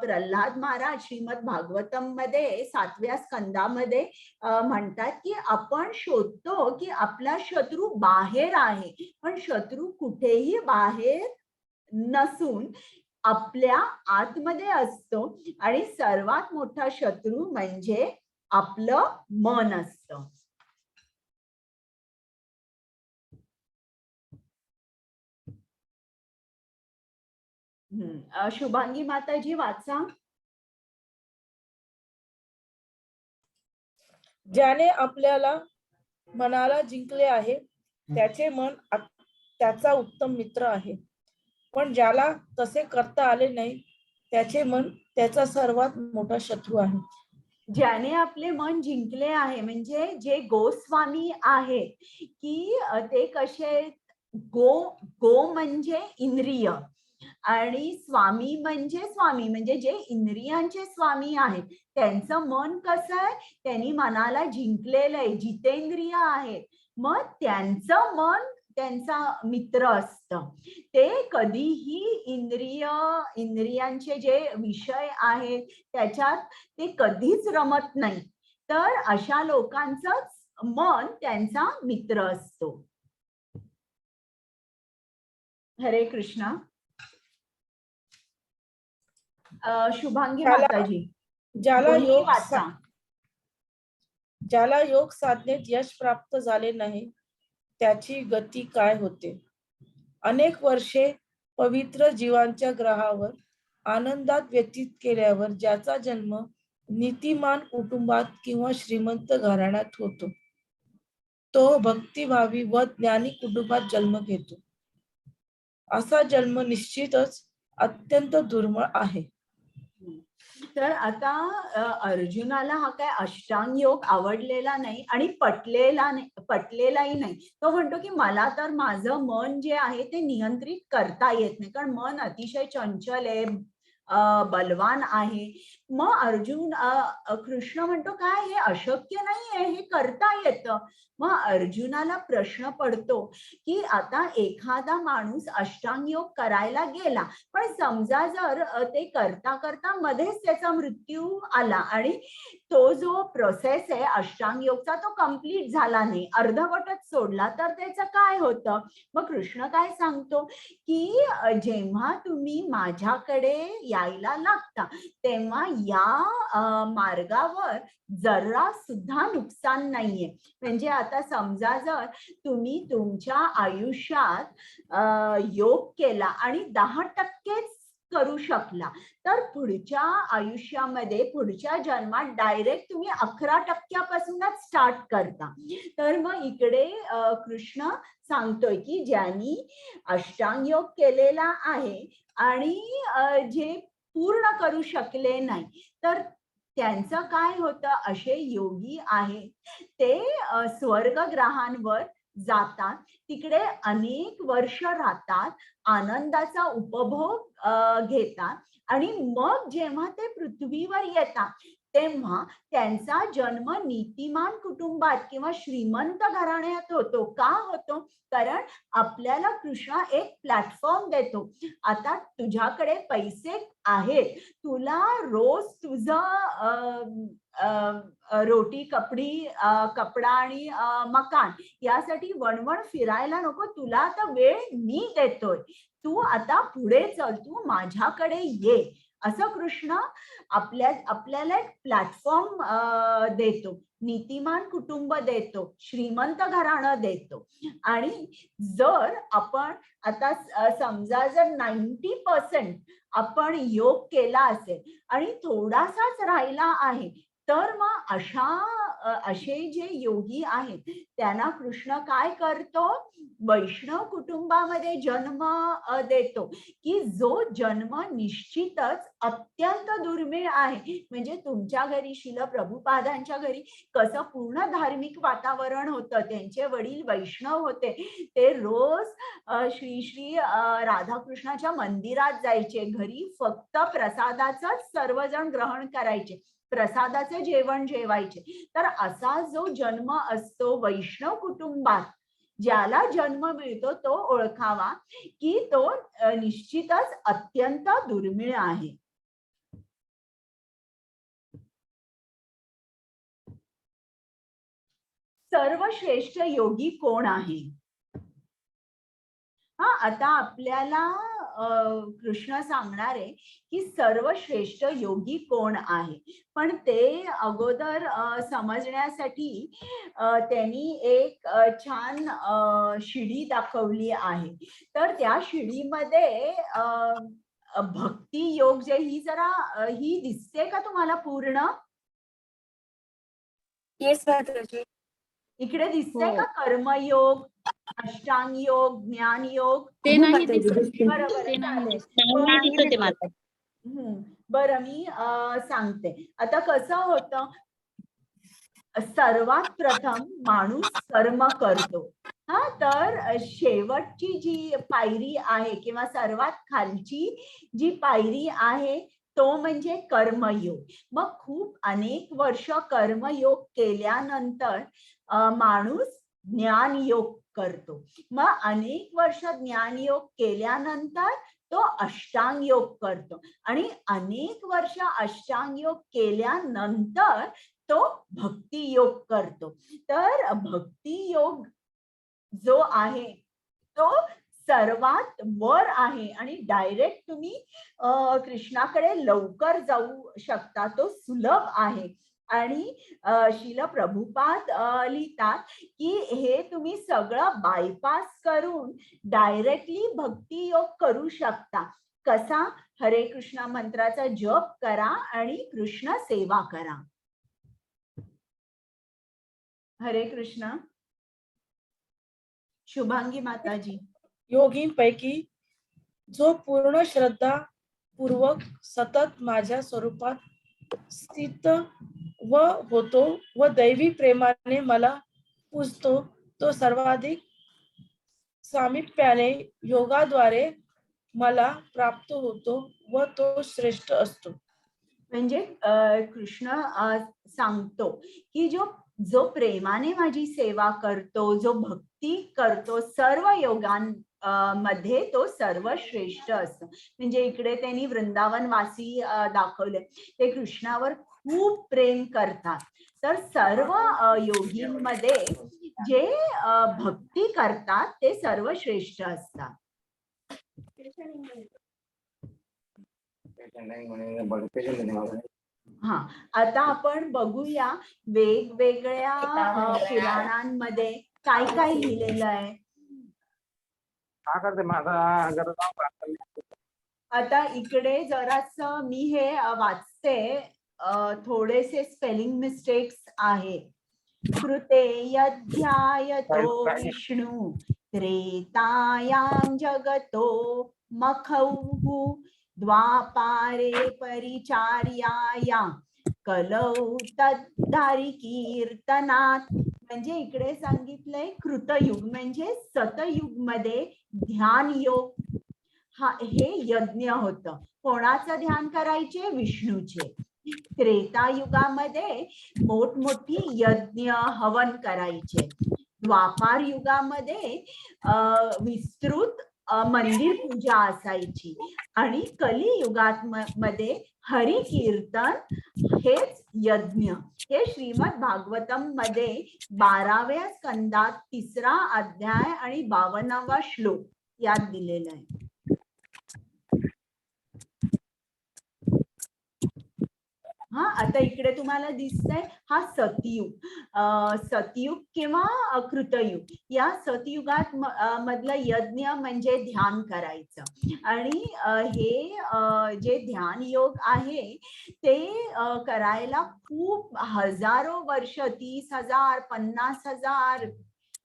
B: प्रल्हाद महाराज श्रीमद भागवतम मध्ये 7व्या स्कंदामध्ये म्हणतात की आपण शोधतो की आपला शत्रू बाहेर आहे, पण शत्रू कुठेही बाहेर नसून आपल्या आतमध्ये असतो, आणि सर्वात मोठा शत्रू म्हणजे आपलं मन असतं. शुभांगी माताजी वाचा.
I: ज्याने आपल्याला मनाला जिंकले आहे त्याचे मन त्याचा उत्तम मित्र आहे, पण ज्याला तसे करता आले नाही त्याचे मन त्याचा सर्वात मोठा शत्रू आहे.
B: ज्याने आपले मन जिंकले आहे म्हणजे जे गोस्वामी आहेत, की ते कसे, गो म्हणजे इंद्रिय आणि स्वामी म्हणजे जे इंद्रियांचे स्वामी आहेत, त्यांचं मन कसं आहे, त्यांनी मनाला जिंकलेलं आहे, जितेंद्रिय आहेत. मग त्यांचं मन त्यांचा मित्र असतं. ते कधीही इंद्रियांचे जे विषय आहेत त्याच्यात ते कधीच रमत नाही. तर अशा लोकांचंच मन त्यांचा मित्र असतो. हरे कृष्णा. शुभांगी माताजी,
I: ज्याला योग साधनेत यश प्राप्त झाले नाही त्याची गती काय होते? अनेक वर्षे पवित्र जीवांच्या ग्रहावर आनंदात व्यतीत केल्यावर ज्याचा जन्म नीतिमान कुटुंबात किंवा श्रीमंत घराण्यात होतो, तो भक्तिभावी व ज्ञानी कुटुंबात जन्म घेतो. असा जन्म निश्चितच अत्यंत दुर्मिळ आहे.
B: तर आता अर्जुनाला हा काय अष्टांग योग आवडलेला नाही आणि पटलेलाही नाही. तो म्हणतो की मला तर माझं मन जे आहे ते नियंत्रित करता येत नाही, कारण मन अतिशय चंचल आहे, बलवान आहे. मग कृष्ण म्हणतो काय हे अशक्य नाहीये, हे करता येतं. मग अर्जुनाला प्रश्न पडतो की आता एखादा माणूस अष्टांग योग करायला गेला, पण समजा जर ते करता करता मध्येच त्याचा मृत्यू आला आणि तो जो प्रोसेस आहे अष्टांग योगचा तो कम्प्लीट झाला नाही, अर्धवटच सोडला, तर त्याचं काय होतं? मग कृष्ण काय सांगतो की जेव्हा तुम्ही माझ्याकडे यायला लागता तेव्हा या मार्गावर जरा सुद्धा नुकसान नाहीये. म्हणजे आता समजा जर तुम्ही तुमच्या आयुष्यात योग केला आणि 10% करू शकला, तर पुढच्या आयुष्यामध्ये पुढच्या जन्मात डायरेक्ट तुम्ही 11% स्टार्ट करता. तर मग इकडे कृष्ण सांगतोय की ज्यांनी अष्टांग योग केलेला आहे आणि जे पूर्ण करू शकले नाही, तर त्यांचं काय होतं? असे योगी आहेत ते स्वर्ग ग्रहांवर जातात, तिकडे अनेक वर्ष राहतात, आनंदाचा उपभोग घेतात आणि मग जेव्हा ते पृथ्वीवर येतात तेव्हा त्यांचा जन्म नीतिमान कुटुंबात किंवा श्रीमंत घराण्यात होतो. का होतो? कारण आपल्याला कृष्ण एक प्लॅटफॉर्म देतो. आता तुझ्याकडे पैसे आहेत, तुला रोज तुझं रोटी कपडा आणि मकान यासाठी वणवण फिरायला नको. तुला आता वेळ मी देतोय, तू आता पुढे चल, तू माझ्याकडे ये, असं कृष्ण आपल्याला एक प्लॅटफॉर्म देतो, नीतिमान कुटुंब देतो, श्रीमंत घराणं देतो. आणि जर आपण आता समजा जर 90% आपण योग केला असेल आणि थोडासाच राहिला आहे, तर मग असे जे योगी आहेत त्यांना कृष्ण काय करतो? वैष्णव कुटुंबामध्ये जन्म देतो, की जो जन्म निश्चितच अत्यंत दुर्मिळ आहे. म्हणजे तुमच्या घरी शिल प्रभुपादांच्या घरी कसं पूर्ण धार्मिक वातावरण होतं, त्यांचे वडील वैष्णव होते, ते रोज श्री श्री राधाकृष्णाच्या मंदिरात जायचे, घरी फक्त प्रसादाचंच सर्वजण ग्रहण करायचे, प्रसादाचे जेवण जेवायचे. तर असा जो जन्म असतो वैष्णव कुटुंबात, ज्याला जन्म मिळतो तो ओळखावा की तो निश्चितच अत्यंत दुर्मिळ आहे. सर्वश्रेष्ठ योगी कोण आहे? आता आपल्याला कृष्ण सांगणार आहे की सर्वश्रेष्ठ योगी कोण आहे, पण ते अगोदर समजण्यासाठी त्यांनी एक छान शिडी दाखवली आहे. तर त्या शिडीमध्ये भक्ती योग जे ही दिसते का तुम्हाला पूर्ण?
D: येस माताजी.
B: इकडे दिसतंय का? कर्मयोग, अष्टांग योग, ज्ञान योग?
F: ते नाही दिसत.
B: बरोबर,
F: ते नाही
B: चालेल.
F: दिसत.
E: ते माता.
B: बरं, मी सांगते. आता कसं होतं, सर्वात प्रथम माणूस कर्म करतो. तर शेवटची जी पायरी आहे किंवा सर्वात खालची जी पायरी आहे तो म्हणजे कर्मयोग. मग खूप अनेक वर्ष कर्मयोग केल्यानंतर माणूस ज्ञानयोग करतो. मग अनेक वर्ष ज्ञानयोग केल्यानंतर तो अष्टांग योग करतो आणि अनेक वर्ष अष्टांग योग केल्यानंतर तो भक्ती योग करतो. तर भक्ती योग जो आहे तो सर्वात वर आहे आणि डायरेक्ट तुम्ही कृष्णाकडे लवकर जाऊ शकता, तो सुलभ आहे. आणि शिल प्रभुपाद लिहितात की हे तुम्ही सगळं बायपास करून डायरेक्टली भक्ती योग करू शकता. कसा? हरे कृष्णा मंत्राचा जप करा आणि कृष्ण सेवा करा. हरे कृष्ण. शुभांगी माताजी.
I: योगींपैकी जो पूर्ण श्रद्धा पूर्वक सतत माझ्या स्वरूपात स्थित व होतो व दैवी प्रेमाने मला पूजतो, तो सर्वाधिक सामिप्याने योगाद्वारे मला प्राप्त होतो व तो श्रेष्ठ असतो.
B: म्हणजे कृष्ण सांगतो की जो प्रेमाने माझी सेवा करतो, जो भक्ती करतो, सर्व योगां मध्ये तो सर्वश्रेष्ठ असतो. म्हणजे इकडे त्यांनी वृंदावनवासी दाखवले, ते कृष्णावर खूप प्रेम करतात. तर सर्व योगींमध्ये जे भक्ती करतात ते सर्वश्रेष्ठ असतात. हा, आता आपण बघूया वेगवेगळ्या पुराणांमध्ये काय काय लिहिलेलं आहे. आता इकडे जरास मी हे वाचते, थोडेसे स्पेलिंग मिस्टेक्स आहे. कृते यध्यायतो विष्णू त्रेतायां जगतो मखौः द्वापारे परिचार्याया कलौ तद्धारी कीर्तनात. म्हणजे इकडे सांगितलंय कृतयुग म्हणजे सतयुग मध्ये ध्यान योग हे यज्ञ होतं. कोणाचं ध्यान करायचे? विष्णूचे. त्रेतायुगामध्ये मोठमोठी यज्ञ हवन करायचे. द्वापार युगामध्ये विस्तृत मंदिर पूजा असायची आणि कलियुगात मध्ये हरी कीर्तन हेच यज्ञ. हे श्रीमद भागवतम मध्ये 12व्या स्कंदात 3रा अध्याय आणि 52वा श्लोक यात दिलेला आहे. हा, आता इकडे तुम्हाला दिसतंय हा सतयुग. सतयुग किंवा कृतयुग. या सतयुगात मधलं यज्ञ म्हणजे ध्यान करायचं. आणि हे जे ध्यान योग आहे ते करायला खूप हजारो वर्ष, 30,000, 50,000,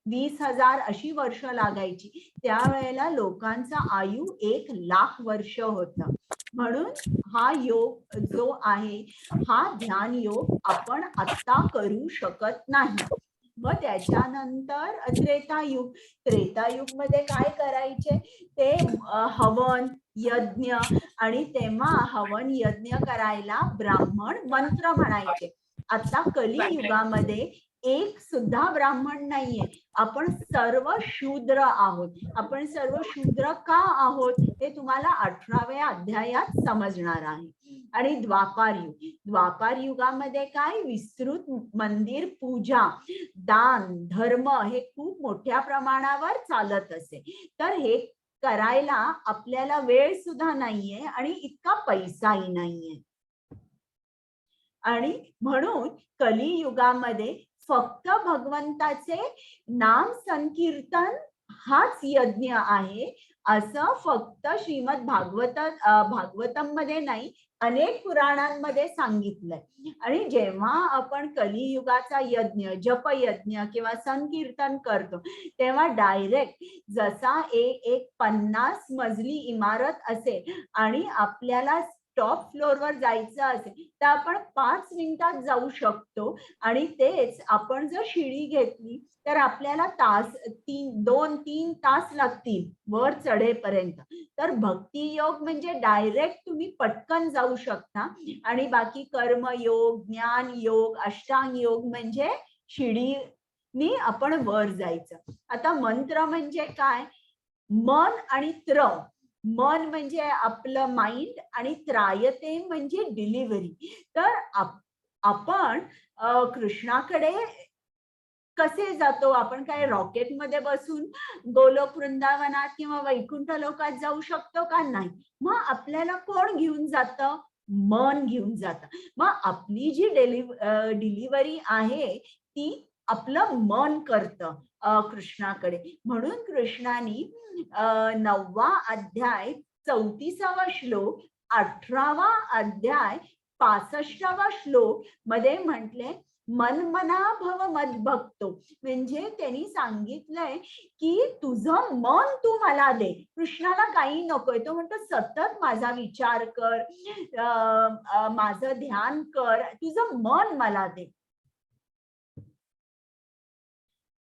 B: 20,000 अशी वर्ष लागायची. त्यावेळेला लोकांचा आयु 1,00,000 वर्ष होतं. म्हणून हा योग जो आहे हा ध्यान योग आपण आता करू शकत नाही. मग त्याच्यानंतर त्रेतायुग. त्रेतायुग मध्ये काय करायचे? ते हवन यज्ञ, आणि तेव्हा हवन यज्ञ करायला ब्राह्मण मंत्र म्हणायचे. आता कलियुगामध्ये एक सुद्धा ब्राह्मण नाहीये. आपण सर्व शूद्र आहोत. आपण सर्व शूद्र का आहोत हे तुम्हाला 18व्या अध्यायात समजणार आहे. आणि द्वापार युग. द्वापार युगामध्ये काय? विस्तृत मंदिर पूजा, दान धर्म हे खूप मोठ्या प्रमाणावर चालत असे. तर हे करायला आपल्याला वेळ सुद्धा नाहीये आणि इतका पैसाही नाहीये. आणि म्हणून कलियुगामध्ये फक्त भगवंताचे नाम संकीर्तन हाच यज्ञ आहे असं फक्त श्रीमद भागवतम मध्ये नाही, अनेक पुराणांमध्ये सांगितलंय. आणि जेव्हा आपण कलियुगाचा यज्ञ, जपयज्ञ किंवा संकीर्तन करतो तेव्हा डायरेक्ट जसा एक 50 मजली इमारत असेल आणि आपल्याला टॉप फ्लोअरवर जायचं असेल तर आपण 5 मिनिटात जाऊ शकतो. आणि तेच आपण जर शिडी घेतली तर आपल्याला 2-3 तास लागतील वर चढेपर्यंत. तर भक्ती योग म्हणजे डायरेक्ट तुम्ही पटकन जाऊ शकता. आणि बाकी कर्मयोग, ज्ञान योग, अष्टांग योग म्हणजे शिडीनी आपण वर जायचं. आता मंत्र म्हणजे काय? मन आणि त्र. मन म्हणजे आपलं माइंड आणि त्रायते म्हणजे डिलिव्हरी. तर आपण कृष्णाकडे कसे जातो? आपण काय रॉकेट मध्ये बसून गोलोक वृंदावनात किंवा वैकुंठ लोकात जाऊ शकतो का? नाही. मग आपल्याला कोण घेऊन जातं? मन घेऊन जातं. मग आपली जी डिलिव्हरी आहे ती आपलं मन करतं कृष्णाकडे. म्हणून कृष्णाने 9वा अध्याय 34वा श्लोक, 18वा अध्याय 65वा श्लोक मध्ये म्हटले मनमना भव मद्भक्तो, म्हणजे त्यांनी सांगितलंय की तुझं मन तू मला दे. कृष्णाला काही नकोय, तो म्हणतो सतत माझा विचार कर, माझं ध्यान कर, तुझं मन मला दे.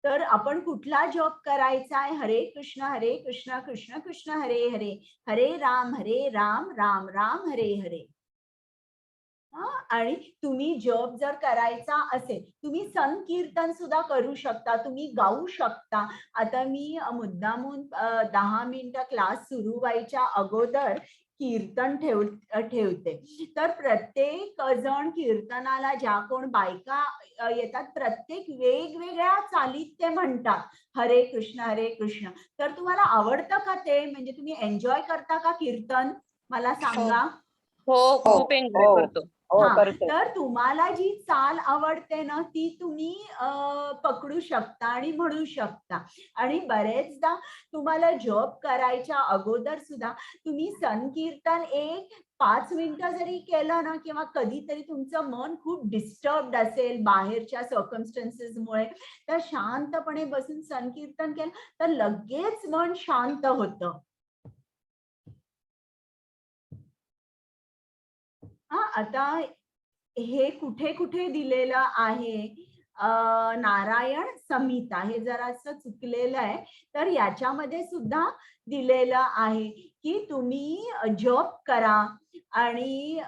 B: तर आपण कुठला जप करायचा आहे? हरे कृष्ण कृष्ण कृष्ण हरे हरे, हरे राम राम राम हरे हरे. आणि तुम्ही जप जर करायचा असेल, तुम्ही संकीर्तन सुद्धा करू शकता, तुम्ही गाऊ शकता. आता मी मुद्दामून 10 मिनिटं क्लास सुरू व्हायच्या अगोदर कीर्तन ठेवते. तर प्रत्येक जण कीर्तनाला ज्या कोण बायका येतात, प्रत्येक वेगवेगळ्या चालीत ते म्हणतात हरे कृष्ण. तर तुम्हाला आवडतं का ते? म्हणजे तुम्ही एन्जॉय करता का कीर्तन? मला सांगा.
D: हो, खूप एन्जॉय करतो.
B: तर तुम्हाला जी चाल आवडते ना, ती तुम्ही पकडू शकता आणि म्हणू शकता. आणि बरेचदा तुम्हाला जॉब करायच्या अगोदर सुद्धा तुम्ही संकीर्तन 5 मिनिटं जरी केलं ना, किंवा कधीतरी तुमचं मन खूप डिस्टर्ब्ड असेल बाहेरच्या सर्कमस्टन्सेसमुळे, तर शांतपणे बसून संकीर्तन केलं तर लगेच मन शांत होतं. आता हे कुठे कुठे दिलेलं आहे? नारायण संहिता, हे जरासं चुकलेलं आहे, तर याच्यामध्ये सुद्धा दिलेलं आहे की तुम्ही जप करा. आणि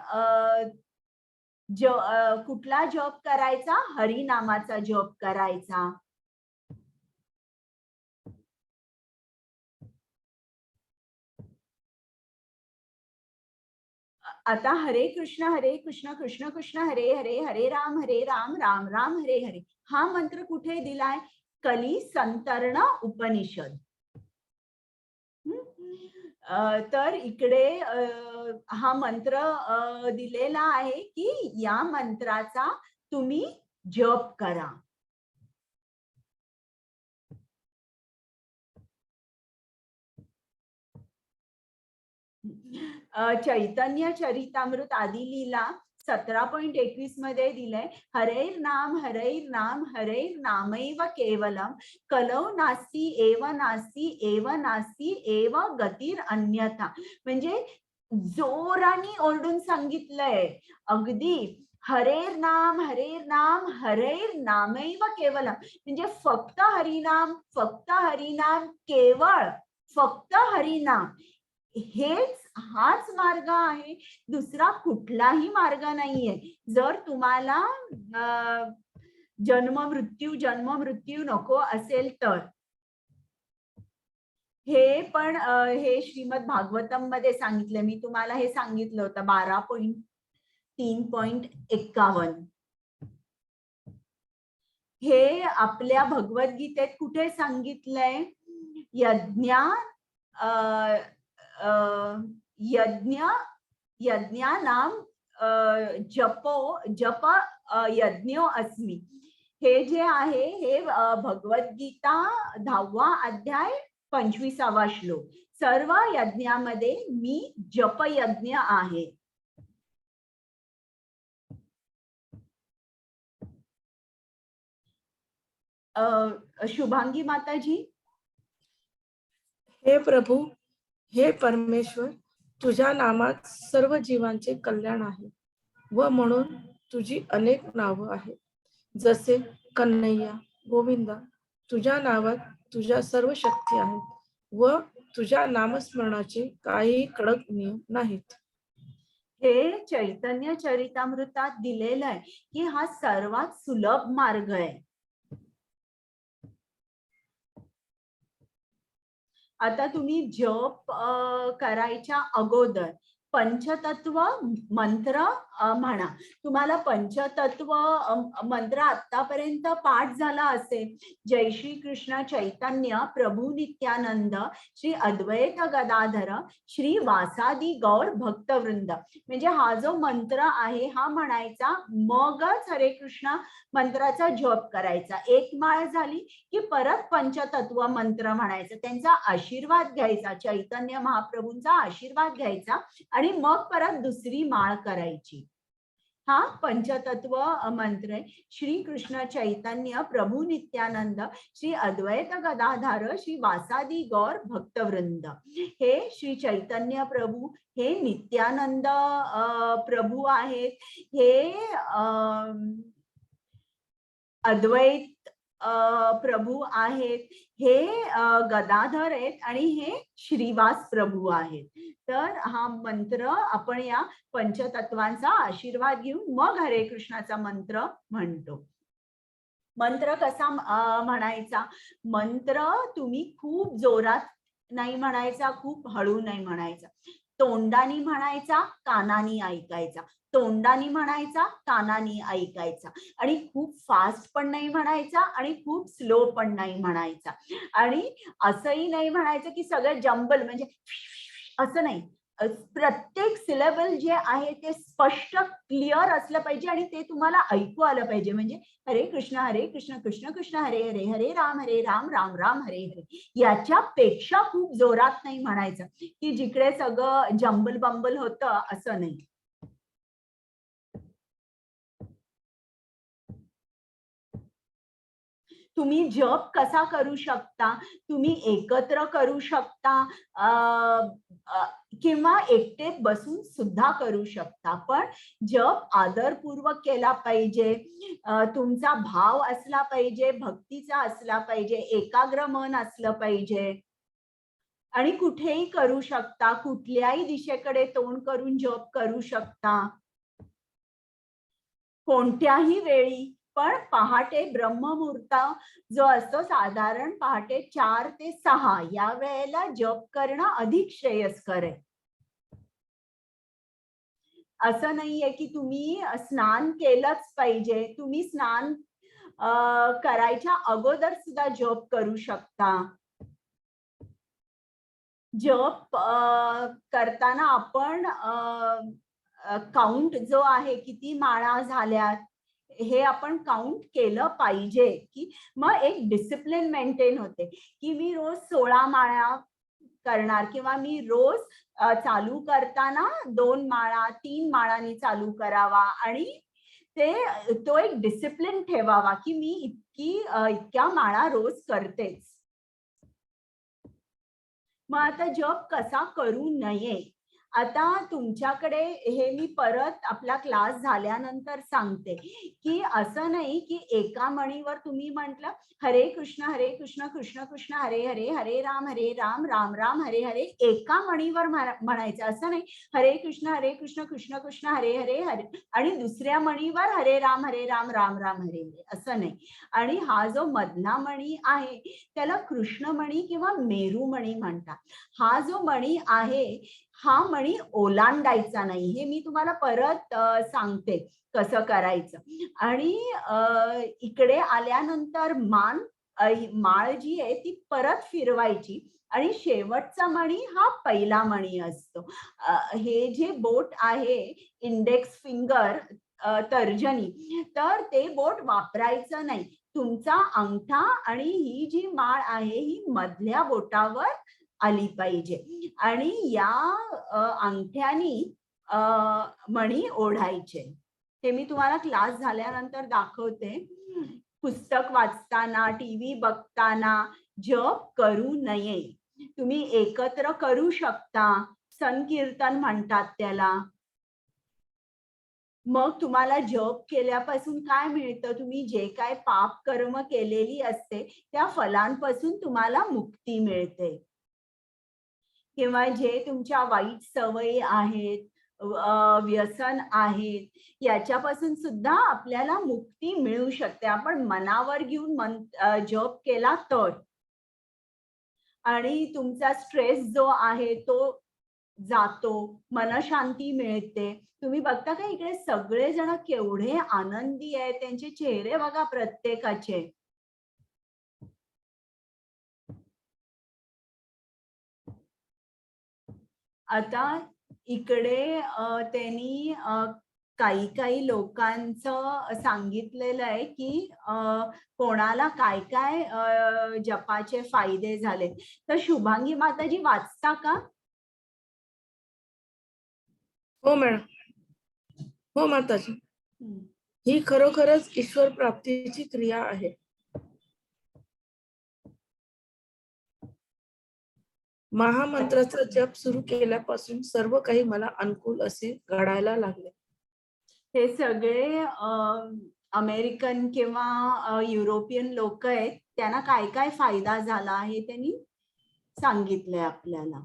B: कुठला जप करायचा? हरिनामाचा जप करायचा. आता हरे कृष्ण कृष्ण कृष्ण हरे हरे, हरे राम राम राम हरे हरे, हा मंत्र कुठे दिलाय? कली संतरण उपनिषद. तर इकडे हा मंत्र दिलेला आहे की या मंत्राचा तुम्ही जप करा. चैतन्य चरितामृत आदि लीला 17.21 मध्ये दिलंय, हरैर नाम नामैव केवलम, कलौ नास्ति एव गतीर अन्यथा. म्हणजे जोराने ओरडून सांगितलंय अगदी, हरेर नाम हरैर नामैव केवलम, म्हणजे फक्त हरिनाम केवळ फक्त हरिनाम, हाच मार्ग आहे, दुसरा कुठलाही मार्ग नाहीये. जर तुम्हाला जन्म मृत्यू नको असेल तर. हे पण हे श्रीमद भागवतम मध्ये सांगितलं, मी तुम्हाला हे सांगितलं होतं 12.3.51. हे आपल्या भगवद्गीतेत कुठे सांगितलंय? यज्ञानाम जप यज्ञो अस्मि. हे जे आहे हे भगवद्गीता 10वा अध्याय 25वा श्लोक. सर्व यज्ञामध्ये मी जपयज्ञ आहे. शुभांगी माताजी.
I: हे प्रभू, हे परमेश्वर, तुझ्या नामात सर्व जीवांचे कल्याण आहे व म्हणून तुझी अनेक नावं आहेत, जसे कन्हैया, गोविंदा. तुझ्या नावात तुझ्या सर्व शक्ती आहेत व तुझ्या नामस्मरणाचे काही कडक नियम नाहीत.
B: हे चैतन्य चरितामृतात दिलेलं आहे की हा सर्वात सुलभ मार्ग आहे. आता तुम्ही जप करायच्या अगोदर पंचतत्व मंत्र म्हणा. तुम्हाला पंचतत्व मंत्र आतापर्यंत पाठ झाला असेल. जय श्री कृष्ण चैतन्य प्रभू नित्यानंद श्री अद्वैत गदाधर श्री वासादी गौर भक्तवृंद, म्हणजे हा जो मंत्र आहे हा म्हणायचा, मगच हरे कृष्ण मंत्राचा जप करायचा. एक माळ झाली की परत पंचतत्व मंत्र म्हणायचं, त्यांचा आशीर्वाद घ्यायचा, चैतन्य महाप्रभूंचा आशीर्वाद घ्यायचा आणि मग परत दुसरी माळ करायची. हा पंचतत्व मंत्र आहे. श्री कृष्ण चैतन्य प्रभू नित्यानंद श्री अद्वैत गदाधर श्री वासादी गौर भक्तवृंद. हे श्री चैतन्य प्रभू, हे नित्यानंद प्रभू आहेत, हे अद्वैत प्रभू आहेत, हे गदाधर आहेत आणि हे श्रीवास प्रभू आहेत. तर हा मंत्र आपण या पंचतत्वांचा आशीर्वाद घेऊन मग हरे कृष्णाचा मंत्र म्हणतो. मंत्र कसा म्हणायचा? मंत्र तुम्ही खूप जोरात नाही म्हणायचा, खूप हळू नाही म्हणायचा. तोंडानी म्हणायचा, कानानी ऐकायचा. तोंडानी म्हणायचा, कानानी ऐकायचा. आणि खूप फास्ट पण नाही म्हणायचा आणि खूप स्लो पण नाही म्हणायचा. आणि असंही नाही म्हणायचं की सगळं जंबल म्हणजे असं नाही. प्रत्येक सिलेबल जे आहे ते स्पष्ट क्लिअर असलं पाहिजे आणि ते तुम्हाला ऐकू आलं पाहिजे. म्हणजे हरे कृष्ण कृष्ण कृष्ण हरे हरे, हरे राम राम राम हरे हरे. याच्यापेक्षा खूप जोरात नाही म्हणायचं की जिकडे सगळं जंबल बंबल होतं, असं नाही. तुम्ही जप कसा करू शकता? तुम्ही एकत्र करू शकता किंवा एकटे बसून सुद्धा करू शकता. पण जप आदरपूर्वक केला पाहिजे. तुमचा भाव असला पाहिजे, भक्तीचा असला पाहिजे, एकाग्र मन असलं पाहिजे. आणि कुठेही करू शकता, कुठल्याही दिशेकडे तोंड करून जप करू शकता, कोणत्याही वेळी. पण पहाटे ब्रह्ममुहूर्त जो असतो, साधारण पहाटे 4 ते 6 या वेळेला जप करणं अधिक श्रेयस्कर आहे. असं नाहीये की तुम्ही स्नान केलंच पाहिजे. तुम्ही स्नान करायच्या अगोदर सुद्धा जप करू शकता. जप करताना आपण काउंट जो आहे, किती माळा झाल्यात हे आपण काउंट केलं पाहिजे. की मग एक डिसिप्लिन मेंटेन होते की मी रोज 16 माळा करणार किंवा मी रोज चालू करताना 2 माळा 3 माळांनी चालू करावा. आणि तो एक डिसिप्लिन ठेवावा की मी इतक्या माळा रोज करतेच. मग आता जप कसा करू नये? आता तुमच्याकडे हे मी परत आपला क्लास झाल्यानंतर सांगते की असं नाही की एका म्हणीवर तुम्ही म्हटलं हरे कृष्ण कृष्ण कृष्ण हरे हरे, हरे राम राम राम हरे हरे, एका म्हणीवर म्हणायचं. असं नाही हरे कृष्ण कृष्ण कृष्ण हरे हरे हरे आणि दुसऱ्या म्हणीवर हरे राम राम राम हरे हरे, असं नाही. आणि हा जो मधला मणी आहे त्याला कृष्णमणी किंवा मेरुमणी म्हणतात. हा जो मणी आहे हा मणी ओलांडायचा नाही. हे मी तुम्हाला परत सांगते कसं करायचं. आणि इकडे आल्यानंतर माळ जी आहे ती परत फिरवायची आणि शेवटचा मणी हा पहिला मणी असतो. हे जे बोट आहे इंडेक्स फिंगर तर्जनी, तर ते बोट वापरायचं नाही. तुमचा अंगठा आणि ही जी माळ आहे ही मधल्या बोटावर आली पाहिजे आणि या अंगठ्यानी मणी ओढायचे. हे मी तुम्हाला क्लास झाल्यानंतर दाखवते. पुस्तक वाचताना, टीव्ही बघताना जप करू नये. तुम्ही एकत्र करू शकता, संकीर्तन म्हणतात त्याला. मग तुम्हाला जप केल्यापासून काय मिळतं? तुम्ही जे काय पाप कर्म केलेली असते त्या फलांपासून तुम्हाला मुक्ती मिळते. किंवा जे तुमच्या वाईट सवयी आहेत, व्यसन आहेत, याच्यापासून सुद्धा आपल्याला मुक्ती मिळू शकते. आपण मनावर घेऊन जप केला तर. आणि तुमचा स्ट्रेस जो आहे तो जातो, मनशांती मिळते. तुम्ही बघता का इकडे सगळेजण केवढे आनंदी आहेत, त्यांचे चेहरे बघा प्रत्येकाचे. आता इकडे त्यांनी काही लोकांचं सांगितलेलं आहे की कोणाला काय काय जपाचे फायदे झाले. तर शुभांगी माताजी वाचता का?
I: हो मॅडम. हो माताजी. ही खरोखरच ईश्वर प्राप्तीची क्रिया आहे. महामंत्राचा जप सुरू केल्यापासून सर्व काही मला अनुकूल असे घडायला लागले.
B: हे सगळे अमेरिकन किंवा युरोपियन लोक आहेत, त्यांना काय काय फायदा झाला आहे त्यांनी सांगितलंय आपल्याला.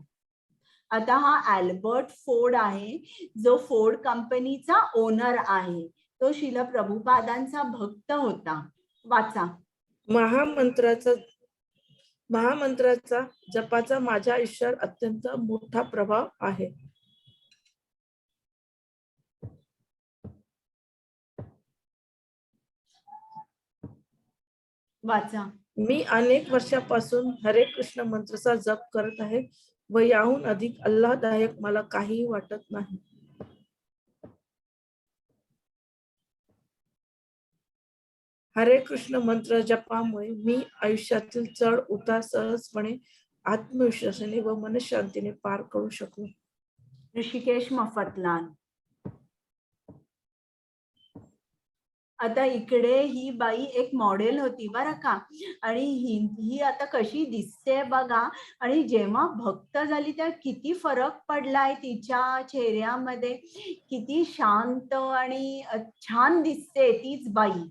B: आता हा अल्बर्ट फोर्ड आहे, जो फोर्ड कंपनीचा ओनर आहे. तो श्रील प्रभुपादांचा भक्त होता. वाचा.
I: महामंत्राचा जपाचा माझ्या आयुष्यात अत्यंत मोठा प्रभाव आहे.
B: वाचा.
I: मी अनेक वर्षापासून हरे कृष्ण मंत्राचा जप करत आहे व याहून अधिक आल्हाददायक मला काहीही वाटत नाही. हरे कृष्ण मंत्र जपामुळे मी आयुष्यातील चढ उतार सहजपणे आत्मविश्वासाने व मनशांतीने पार करू शकलो.
B: ऋषिकेश मफतलाल. आता इकडे ही बाई एक मॉडेल होती बरं का, आणि ही आता कशी दिसते बघा. आणि जेव्हा भक्त झाली तेव्हा किती फरक पडलाय तिच्या चेहऱ्यामध्ये. किती शांत आणि छान दिसते तीच बाई.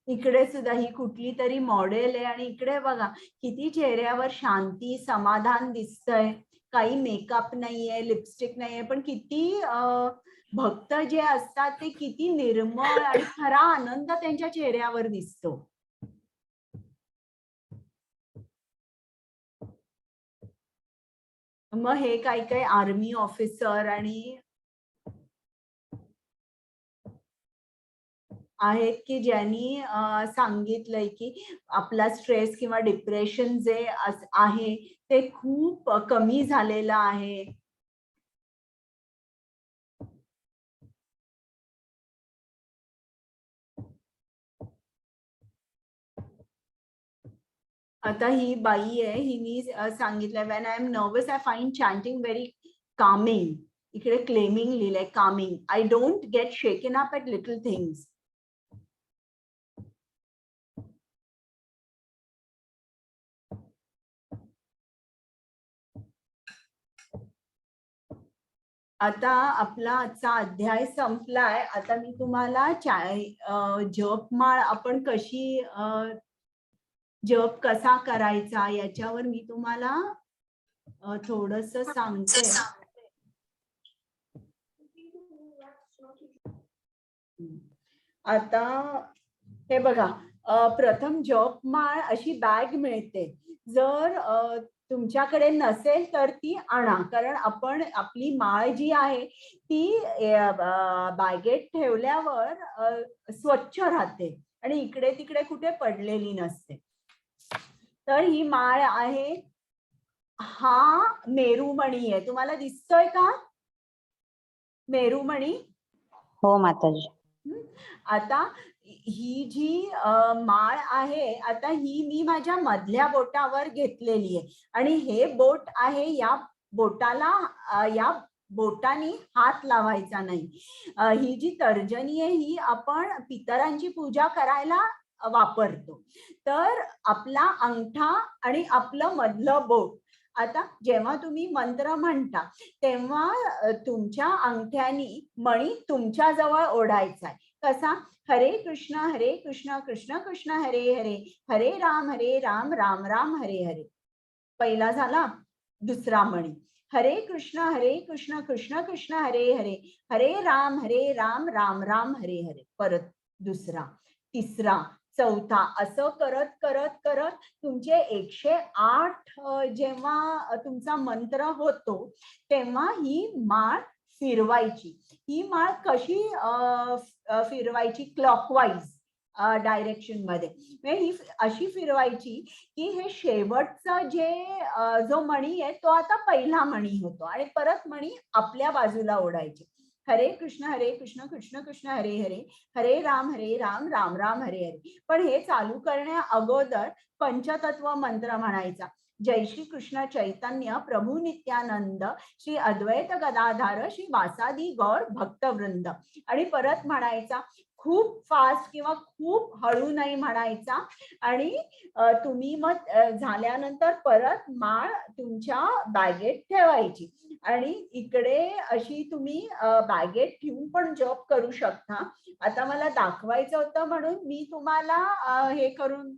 B: इकडे सुद्धा ही कुठली तरी मॉडेल आहे, आणि इकडे बघा किती चेहऱ्यावर शांती समाधान दिसतंय. काही मेकअप नाहीये, लिपस्टिक नाहीये, पण किती भक्त जे असतात ते किती निर्मळ आणि खरा आनंद त्यांच्या चेहऱ्यावर दिसतो. मग हे काही काही आर्मी ऑफिसर आणि आहेत की ज्यांनी सांगितलंय की आपला स्ट्रेस किंवा डिप्रेशन जे आहे ते खूप कमी झालेलं आहे. आता ही बाई आहे, हिनी सांगितलंय, when I am nervous I find chanting very Kameng. इकडे क्लेमिंग लिहिलंय, Kameng. I don't get shaken up at little things. आता आपला आजचा अध्याय संपलाय. आता मी तुम्हाला जपमाळ आपण कशी जप कसा करायचा याच्यावर मी तुम्हाला थोडस सांगते. आता हे बघा, प्रथम जपमाळ अशी बॅग मिळते. जर तुमच्याकडे नसेल तर ती आणा, कारण आपण आपली माळ जी आहे ती बॅगेत ठेवल्यावर स्वच्छ राहते आणि इकडे तिकडे कुठे पडलेली नसते. तर ही माळ आहे. हा मेरुमणी आहे, तुम्हाला दिसतोय का मेरुमणी?
E: हो माताजी.
B: आता ही जी माळ आहे, आता ही मी माझ्या मधल्या बोटावर घेतलेली आहे, आणि हे बोट आहे, या बोटाने हात लावायचा नाही. ही जी तर्जनी आहे ही आपण पितरांची पूजा करायला वापरतो. तर आपला अंगठा आणि आपलं मधलं बोट, आता जेव्हा तुम्ही मंत्र म्हणता तेव्हा तुमच्या अंगठ्यानी मणी तुमच्या जवळ ओढायचा आहे. कसा? हरे कृष्ण कृष्ण कृष्ण हरे हरे, हरे राम राम राम हरे हरे. पहिला झाला. दुसरा मणी हरे कृष्ण कृष्ण कृष्ण हरे हरे, हरे राम राम राम हरे हरे. परत दुसरा, तिसरा, चौथा, असं करत करत करत तुमचे 108 जेव्हा तुमचा मंत्र होतो तेव्हा ही माळ फिरवायची. ही माळ कशी फिरवायची? क्लॉकवाईज डायरेक्शन मध्ये. ही अशी फिरवायची की हे शेवटचा जो मणी आहे तो आता पहिला मणी होतो, आणि परत मणी आपल्या बाजूला ओढायचे. हरे कृष्ण कृष्ण कृष्ण हरे हरे, हरे राम राम राम हरे हरे. पण हे चालू करण्या अगोदर पंचतत्व मंत्र म्हणायचा. जय श्री कृष्ण चैतन्य प्रभू नित्यानंद श्री अद्वैत गदाधार श्री वासादी गौर भक्तवृंद. आणि परत म्हणायचा, खूप फास्ट किंवा खूप हळू नाही म्हणायचा. आणि तुम्ही मग झाल्यानंतर परत माळ तुमच्या बॅगेत ठेवायची आणि इकडे अशी तुम्ही बॅगेत ठेवून पण जप करू शकता. आता मला दाखवायचं होतं म्हणून मी तुम्हाला हे करून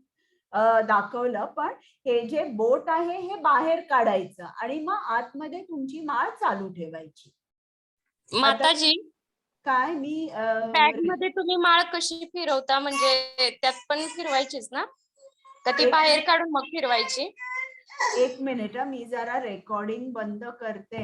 B: दाखवलं. पण हे जे बोट आहे हे बाहेर काढायचं आणि मग आतमध्ये तुमची माळ चालू ठेवायची.
D: माताजी,
B: काय मी
D: बॅग मध्ये तुम्ही माळ कशी फिरवता? म्हणजे त्यात पण फिरवायचीच ना, का ती बाहेर काढून मग फिरवायची?
B: एक मिनिट, मी जरा रेकॉर्डिंग बंद करते.